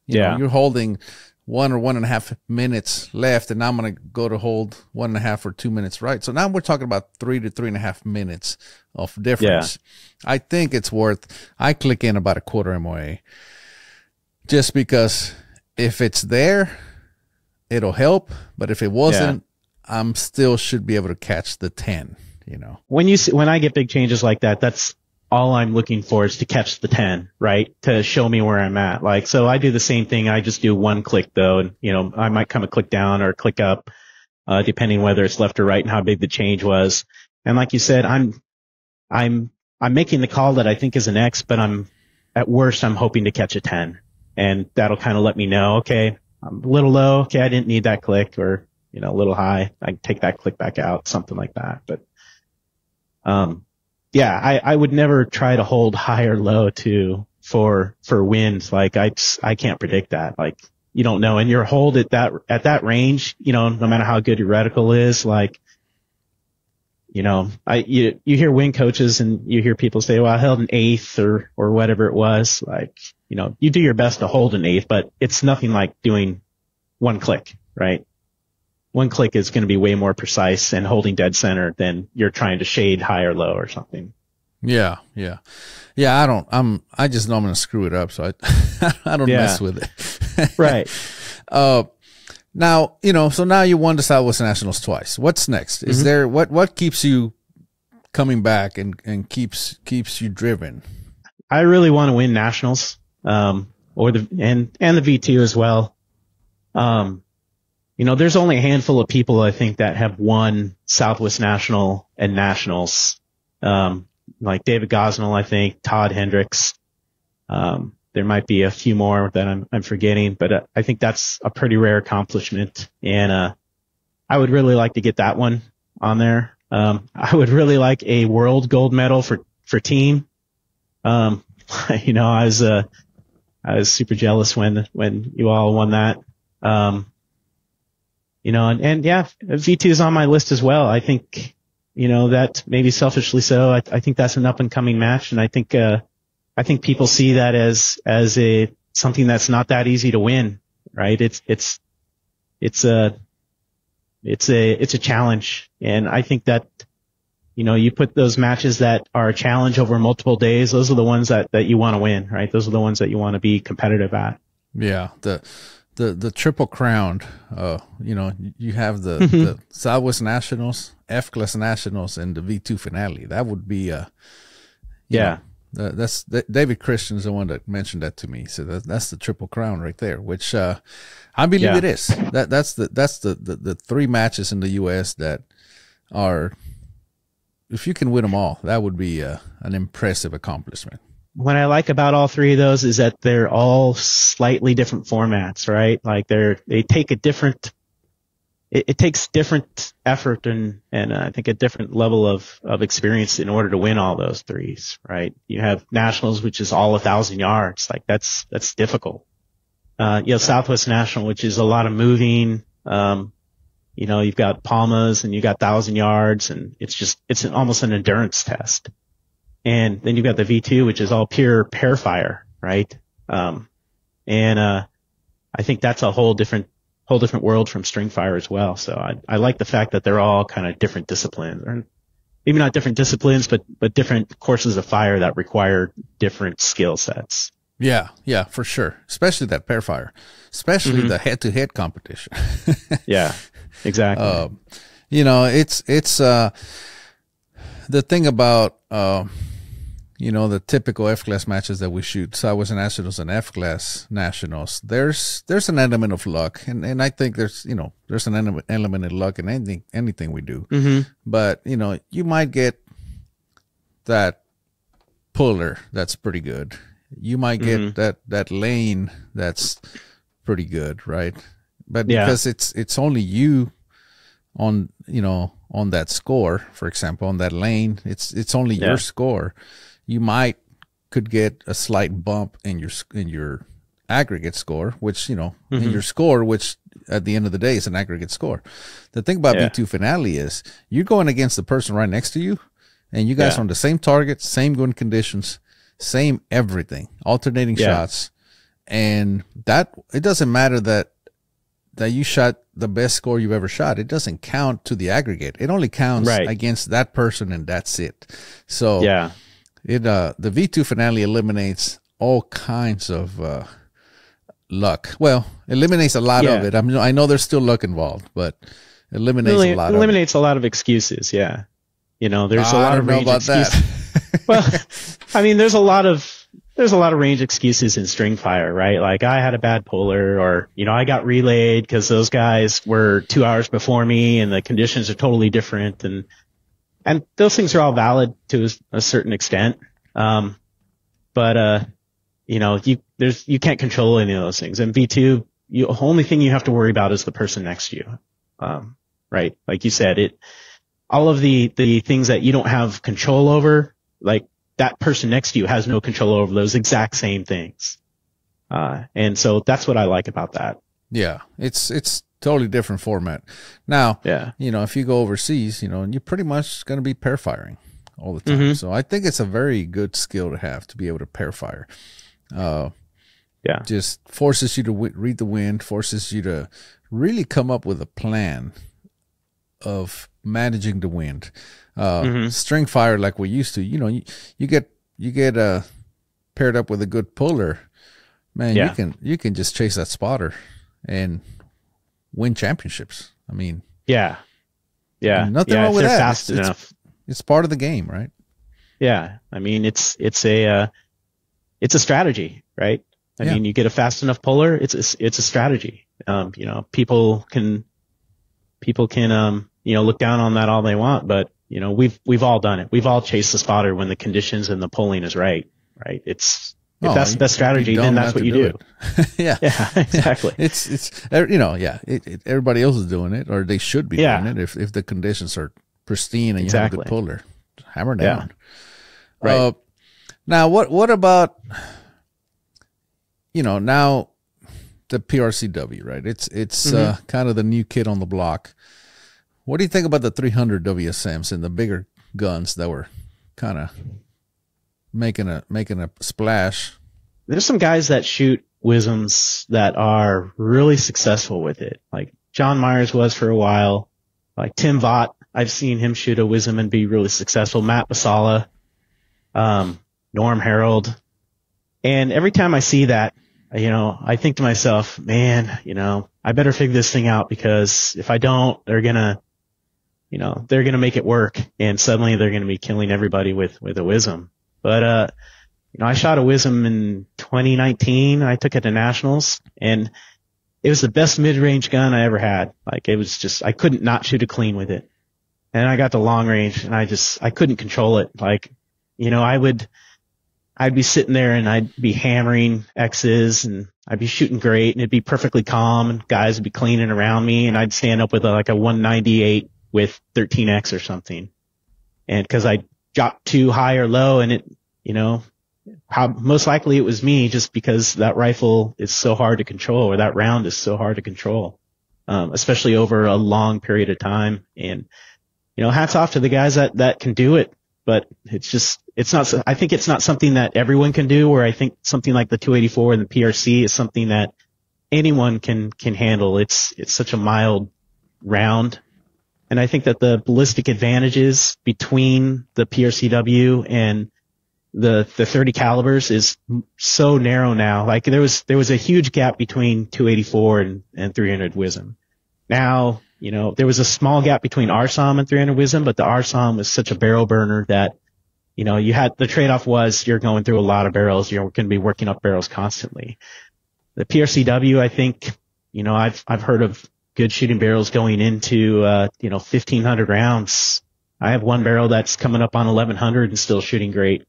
You know, you're holding 1 or 1.5 minutes left, and now I'm going to go to hold 1.5 or 2 minutes right. So now we're talking about 3 to 3.5 minutes of difference. I think it's I click in about a quarter MOA, just because if it's there, it'll help. But if it wasn't, I'm still should be able to catch the 10. When I get big changes like that, that's all I'm looking for, is to catch the 10, right? To show me where I'm at. Like, so I do the same thing. I just do one click though. And, I might come a click down or click up, depending whether it's left or right and how big the change was. And like you said, I'm making the call that I think is an X, but at worst, I'm hoping to catch a 10, and that'll kind of let me know, okay, I'm a little low. Okay. I didn't need that click, or, a little high. I can take that click back out, something like that. But, I would never try to hold high or low for wins. Like I can't predict that. Like, you don't know. And your hold at that range, no matter how good your reticle is, like, you hear win coaches and you hear people say, well, I held an eighth or whatever it was. Like, you do your best to hold an eighth, but it's nothing like doing one click, right? One click is going to be way more precise and holding dead center than you're trying to shade high or low or something. Yeah. I just know I'm going to screw it up. So I don't mess with it. Right. Now, so now you won the Southwest Nationals twice. What's next? Is there, what keeps you coming back and keeps you driven? I really want to win nationals, and the V2 as well. There's only a handful of people I think that have won Southwest National and Nationals. Like David Gosnell, I think, Todd Hendricks. There might be a few more that I'm forgetting, but I think that's a pretty rare accomplishment. And, I would really like to get that one on there. I would really like a world gold medal for team. I was super jealous when you all won that. V2 is on my list as well. I think, that maybe selfishly so. I think that's an up and coming match. And I think people see that as something that's not that easy to win, right? It's a challenge. And I think that, you put those matches that are a challenge over multiple days. Those are the ones that you want to win, right? Those are the ones that you want to be competitive at. Yeah. The Triple Crown, you have the Southwest Nationals, F-Class Nationals, and the V2 finale. That would be, that's David Christian's the one that mentioned that to me. So that's the Triple Crown right there, which I believe it is. That's the 3 matches in the U.S. that are, if you can win them all, that would be an impressive accomplishment. What I like about all 3 of those is that they're all slightly different formats, right? Like they take it takes different effort and I think a different level of experience in order to win all those 3s, right? You have nationals, which is all 1,000 yards. Like that's difficult. Southwest National, which is a lot of moving. You've got Palmas and you got 1,000 yards, and it's almost an endurance test. And then you've got the V2, which is all pure pair fire, right? I think that's a whole different world from string fire as well. So I like the fact that they're all kind of different disciplines, or maybe not different disciplines, but different courses of fire that require different skill sets. Yeah, for sure. Especially that pair fire, especially the head-to-head competition. Yeah, exactly. It's the thing about, the typical F-Class matches that we shoot, Southwest Nationals and F-Class Nationals, there's an element of luck. And I think there's an element of luck in anything we do. Mm-hmm. But, you might get that puller that's pretty good. You might get that lane that's pretty good, right? But because it's only you on that score, for example, on that lane, it's only your score. You could get a slight bump in your aggregate score, which, in your score, which at the end of the day is an aggregate score. The thing about V2 Finale is you're going against the person right next to you, and you guys are on the same target, same wind conditions, same everything, alternating shots. And that it doesn't matter that you shot the best score you've ever shot. It doesn't count to the aggregate. It only counts against that person, and that's it. So the V2 Finale eliminates all kinds of luck. Well, eliminates a lot of it. I know there's still luck involved, but eliminates a lot of excuses. Yeah. There's a lot of range excuses. Well, I mean, there's a lot of range excuses in string fire, right? Like I had a bad puller, or, I got relayed because those guys were 2 hours before me and the conditions are totally different. And those things are all valid to a certain extent. But you can't control any of those things. And V2, the only thing you have to worry about is the person next to you. Right? Like you said, all of the things that you don't have control over, like that person next to you has no control over those exact same things. And so that's what I like about that. Yeah. It's totally different format. Now, if you go overseas, you're pretty much going to be pair firing all the time. So I think it's a very good skill to have, to be able to pair fire. Just forces you to read the wind, forces you to really come up with a plan of managing the wind. String fire, like we used to, you get paired up with a good puller, man. You can just chase that spotter and win championships. I mean, nothing wrong with that. Fast enough. It's part of the game, right? Yeah, I mean, it's a strategy, right? I mean, you get a fast enough puller, it's a strategy. People can look down on that all they want, but we've all done it. We've all chased the spotter when the conditions and the pulling is right? If that's the best strategy, then that's what you do. Yeah, exactly. Everybody else is doing it, or they should be doing it if the conditions are pristine and you have a good puller. Hammer down. Right. Now, what about, now the PRCW, right? It's kind of the new kid on the block. What do you think about the 300 WSMs and the bigger guns that were kind of making a splash? There's some guys that shoot WSMs that are really successful with it. Like John Myers was for a while. Like Tim Vaught, I've seen him shoot a WSM and be really successful. Matt Basala, Norm Harold. And every time I see that, I think to myself, man, I better figure this thing out, because if I don't, they're going to make it work, and suddenly they're going to be killing everybody with a WSM. But, I shot a WSM in 2019. I took it to nationals, and it was the best mid-range gun I ever had. Like, it was just, I couldn't not shoot it clean with it. And I got the long range, and I couldn't control it. Like, I'd be sitting there and I'd be hammering X's, and I'd be shooting great, and it'd be perfectly calm, and guys would be cleaning around me, and I'd stand up with a 198 with 13X or something. And cause I dropped too high or low, and most likely it was me, just because that rifle is so hard to control, or that round is so hard to control, especially over a long period of time. And, hats off to the guys that can do it, but I think it's not something that everyone can do, where I think something like the 284 and the PRC is something that anyone can handle. It's such a mild round. And I think that the ballistic advantages between the PRCW and the 30 calibers is so narrow now. Like there was a huge gap between 284 and 300 WSM. Now, there was a small gap between RSOM and 300 WSM, but the RSOM was such a barrel burner that, you had the trade-off was you're going through a lot of barrels. You're going to be working up barrels constantly. The PRCW, I think, I've heard of good shooting barrels going into, 1,500 rounds. I have one barrel that's coming up on 1,100 and still shooting great.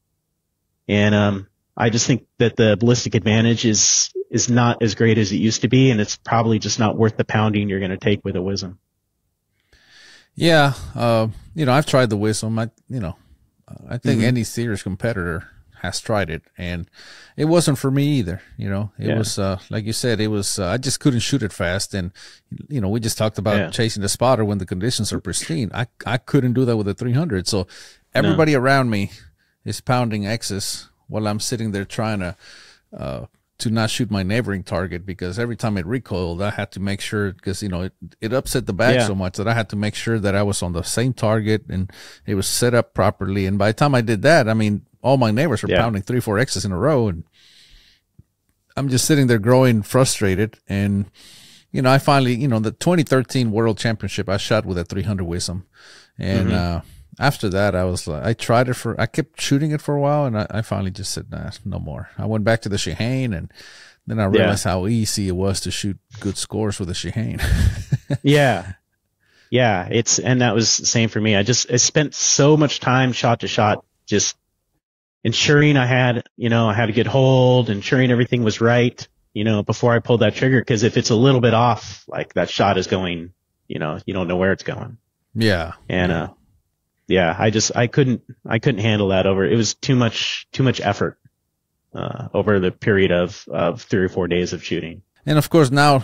And, I just think that the ballistic advantage is not as great as it used to be, and it's probably just not worth the pounding you're going to take with a WSM. Yeah. I've tried the WSM. I think any serious competitor has tried it, and it wasn't for me either. You know, it was like you said, it was I just couldn't shoot it fast, and you know, we just talked about chasing the spotter when the conditions are pristine. I couldn't do that with a 300. So everybody around me is pounding X's while I'm sitting there trying to not shoot my neighboring target, because every time it recoiled, I had to make sure, because, you know, it upset the bag so much that I had to make sure that I was on the same target and it was set up properly. And by the time I did that, I mean, all my neighbors were pounding 3-4 X's in a row, and I'm just sitting there growing frustrated. And, you know, I finally, you know, the 2013 World Championship, I shot with a 300 Wisdom. And, after that, I was like, I kept shooting it for a while, and I finally just said, nah, no more. I went back to the Shihane, and then I realized how easy it was to shoot good scores with a Shihane. Yeah. And that was the same for me. I spent so much time shot to shot, just ensuring I had a good hold, ensuring everything was right, you know, before I pulled that trigger. Cause if it's a little bit off, like that shot is going, you know, you don't know where it's going. Yeah. And, I couldn't handle that it was too much effort, over the period of 3 or 4 days of shooting. And of course now,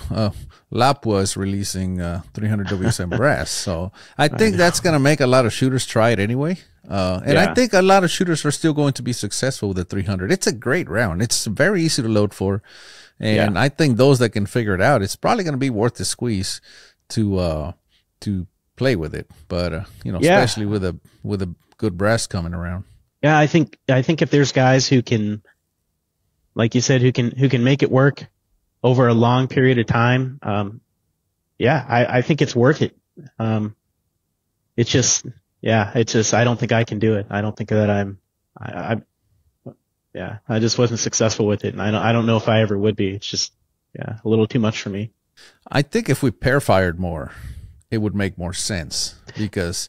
Lapua is releasing, 300 WSM brass. So I think that's going to make a lot of shooters try it anyway. I think a lot of shooters are still going to be successful with the 300. It's a great round. It's very easy to load for. And I think those that can figure it out, it's probably going to be worth the squeeze to play with it, but you know, especially with a good brass coming around. Yeah, I think if there's guys who can, like you said, who can make it work over a long period of time, I think it's worth it. It's just I don't think I can do it. I don't think that I just wasn't successful with it, and I don't know if I ever would be. It's just a little too much for me. I think if we pair fired more, it would make more sense, because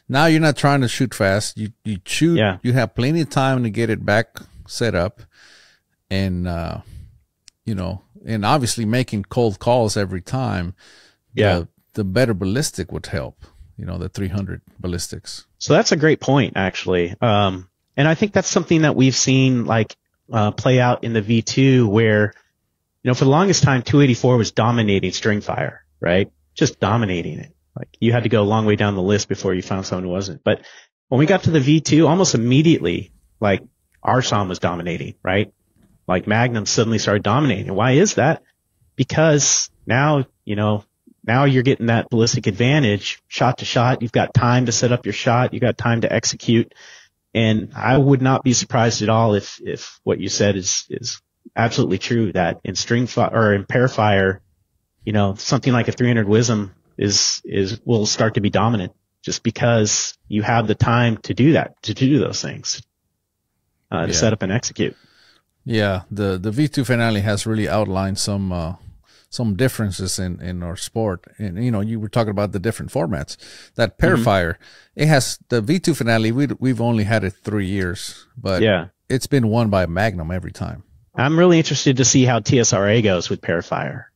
now you're not trying to shoot fast. You shoot, you have plenty of time to get it back set up, and you know, and obviously making cold calls every time. The better ballistic would help, you know, the 300 ballistics. So that's a great point, actually. And I think that's something that we've seen play out in the V2, where, you know, for the longest time, 284 was dominating string fire, right? Just dominating it. Like, you had to go a long way down the list before you found someone who wasn't. But when we got to the V2, almost immediately, like, Arsom was dominating, right? Like, Magnum suddenly started dominating. Why is that? Because now, you know, now you're getting that ballistic advantage, shot to shot. You've got time to set up your shot. You got time to execute. And I would not be surprised at all if what you said is absolutely true, that in string fire or in pair fire, you know, something like a 300 Wisdom will start to be dominant, just because you have the time to do that, to do those things, to set up and execute. Yeah. The V2 finale has really outlined some differences in our sport. And, you know, you were talking about the different formats. That pair fire, it has the V2 finale. We've only had it 3 years, but it's been won by Magnum every time. I'm really interested to see how TSRA goes with pair fire.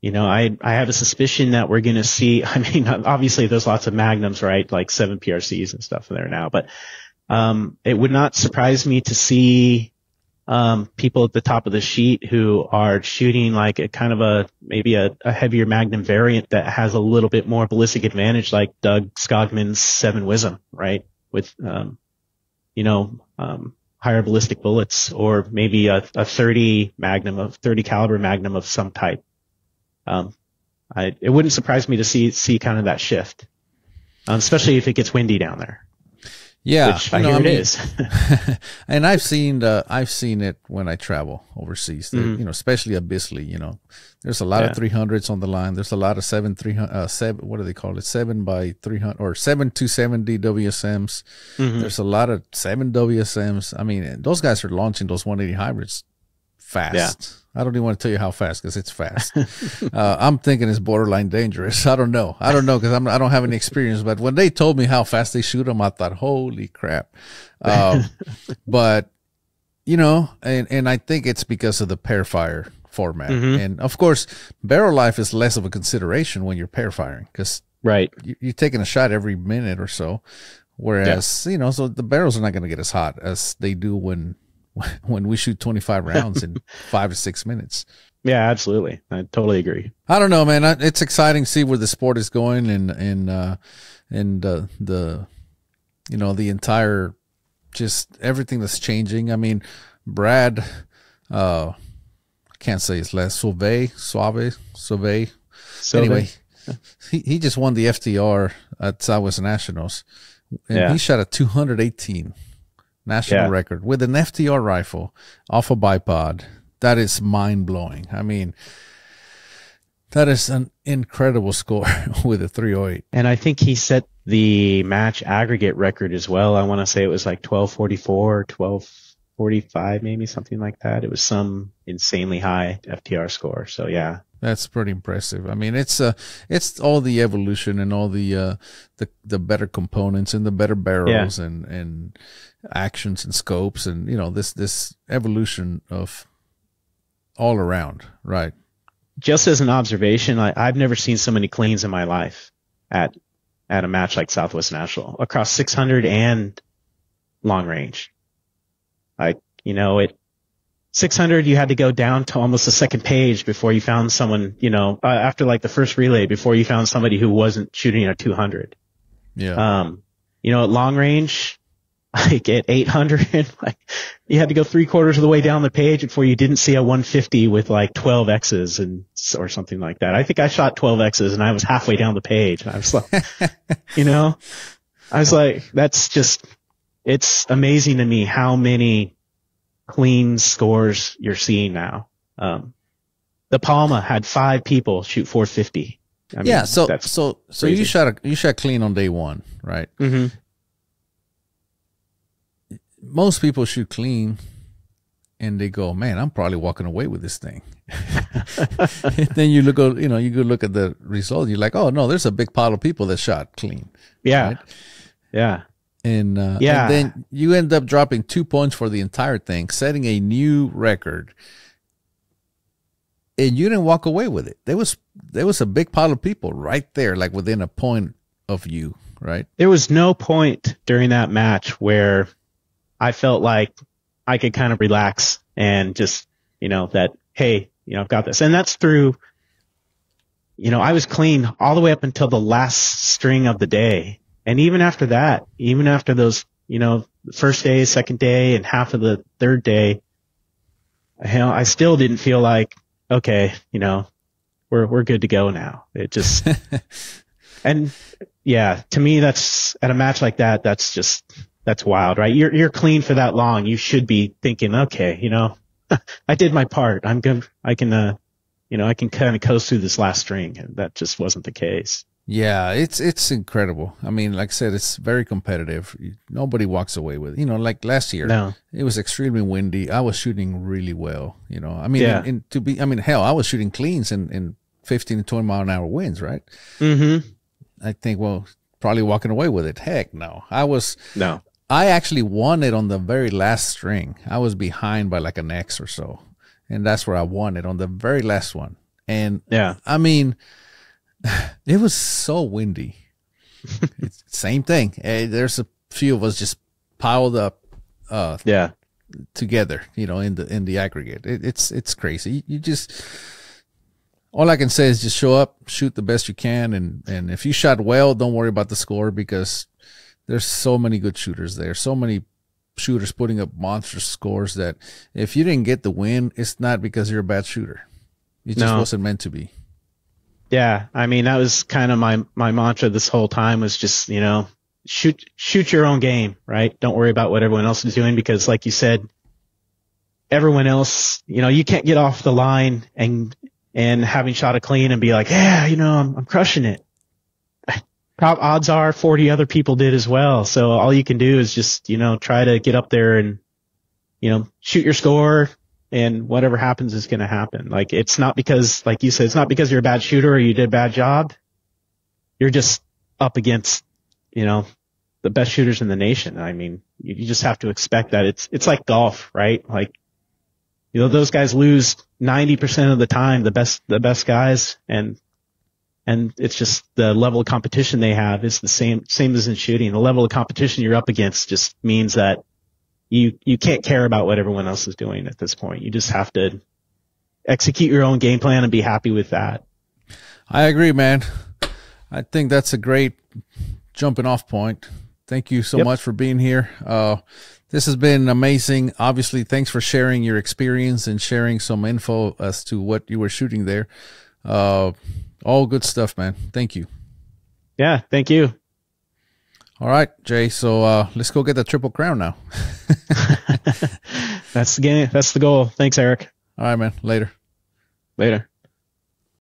You know, I have a suspicion that we're going to see, I mean, obviously there's lots of Magnums, right? Like 7 PRCs and stuff in there now, but, it would not surprise me to see, people at the top of the sheet who are shooting like a kind of maybe a heavier Magnum variant that has a little bit more ballistic advantage, like Doug Skogman's 7 Wisdom, right? With, you know, higher ballistic bullets, or maybe a 30 caliber Magnum of some type. It wouldn't surprise me to see kind of that shift, especially if it gets windy down there. Yeah, which I hear it is. And I've seen it when I travel overseas. You know, especially at Bisley. You know, there's a lot of 300s on the line. There's a lot of 7 what do they call it? 7x300 or 7-270 WSMs. There's a lot of 7 WSMs. I mean, those guys are launching those 180 hybrids fast. Yeah. I don't even want to tell you how fast, because it's fast. I'm thinking it's borderline dangerous. I don't know because I don't have any experience. But when they told me how fast they shoot them, I thought, holy crap. But, you know, and I think it's because of the pair fire format. And of course, barrel life is less of a consideration when you're pair firing, because you're taking a shot every minute or so. Whereas, you know, so the barrels are not going to get as hot as they do when we shoot 25 rounds in 5 to 6 minutes. Yeah, absolutely. I totally agree. I don't know, man. It's exciting to see where the sport is going and the, you know, the entire, just everything that's changing. I mean, Brad, I can't say his last, Suave. Anyway, he just won the FTR at Southwest Nationals, and he shot a 218 national record with an FTR rifle off a bipod. That is mind blowing. I mean, that is an incredible score with a 308. And I think he set the match aggregate record as well. I want to say it was like 1244, 1245, maybe something like that. It was some insanely high FTR score. So yeah. That's pretty impressive. I mean, it's all the evolution and all the better components and the better barrels and actions and scopes and, you know, this evolution of all around, right? Just as an observation, I've never seen so many cleans in my life at a match like Southwest National across 600 and long range. Like, you know, 600, you had to go down to almost the second page before you found someone, you know, after like the first relay, before you found somebody who wasn't shooting a 200. Yeah. You know, at long range, like at 800, like you had to go 3/4 of the way down the page before you didn't see a 150 with like 12 X's or something like that. I think I shot 12 X's and I was halfway down the page. And I was like, you know, I was like, it's amazing to me how many clean scores you're seeing now. The Palma had 5 people shoot 450. I mean, so you shot clean on day one, right? Mm-hmm. Most people shoot clean and they go, man, I'm probably walking away with this thing. Then you look at the result. You're like, oh no, there's a big pile of people that shot clean. Yeah. Right? Yeah. And then you end up dropping 2 points for the entire thing, setting a new record. And you didn't walk away with it. There was a big pile of people right there, like within a point of you, right? There was no point during that match where I felt like I could kind of relax and just, you know, that, hey, you know, I've got this. And that's through, you know, I was clean all the way up until the last string of the day. And even after that, even after those, you know, the first day, second day, and half of the third day, you know, I still didn't feel like, okay, you know, we're good to go now. It just, and yeah, to me, that's at a match like that, that's wild, right? You're clean for that long. You should be thinking, okay, you know, I did my part. I'm good. I can kind of coast through this last string. And that just wasn't the case. Yeah, it's incredible. I mean, like I said, it's very competitive. Nobody walks away with it. You know, like last year, it was extremely windy. I was shooting really well. You know, I mean, hell, I was shooting cleans in 15 to 20 mile an hour winds, right? Mm-hmm. I think, well, probably walking away with it. Heck, no. I actually won it on the very last string. I was behind by like an X or so, and that's where I won it on the very last one. And I mean, it was so windy. It's same thing. There's a few of us just piled up, together, you know, in the aggregate. It's crazy. You just, all I can say is just show up, shoot the best you can, and if you shot well, don't worry about the score because there's so many good shooters there. So many shooters putting up monstrous scores that if you didn't get the win, it's not because you're a bad shooter. It just wasn't meant to be. Yeah, I mean, that was kind of my mantra this whole time was just, you know, shoot your own game, right? Don't worry about what everyone else is doing because, like you said, everyone else, you know, you can't get off the line and having shot a clean and be like, yeah, you know, I'm crushing it. Odds are 40 other people did as well. So all you can do is just, you know, try to get up there and, you know, shoot your score. And whatever happens is going to happen. Like, it's not because, like you said, it's not because you're a bad shooter or you did a bad job. You're just up against, you know, the best shooters in the nation. I mean, you just have to expect that. It's like golf, right? Like, you know, those guys lose 90% of the time, the best guys. And And it's just the level of competition they have is the same as in shooting. The level of competition you're up against just means that you can't care about what everyone else is doing at this point. You just have to execute your own game plan and be happy with that. I agree, man. I think that's a great jumping off point. Thank you so much for being here. This has been amazing. Obviously, thanks for sharing your experience and sharing some info as to what you were shooting there. All good stuff, man. Thank you. Yeah, thank you. All right, Jay. So let's go get the Triple Crown now. That's the game. That's the goal. Thanks, Eric. All right, man. Later. Later.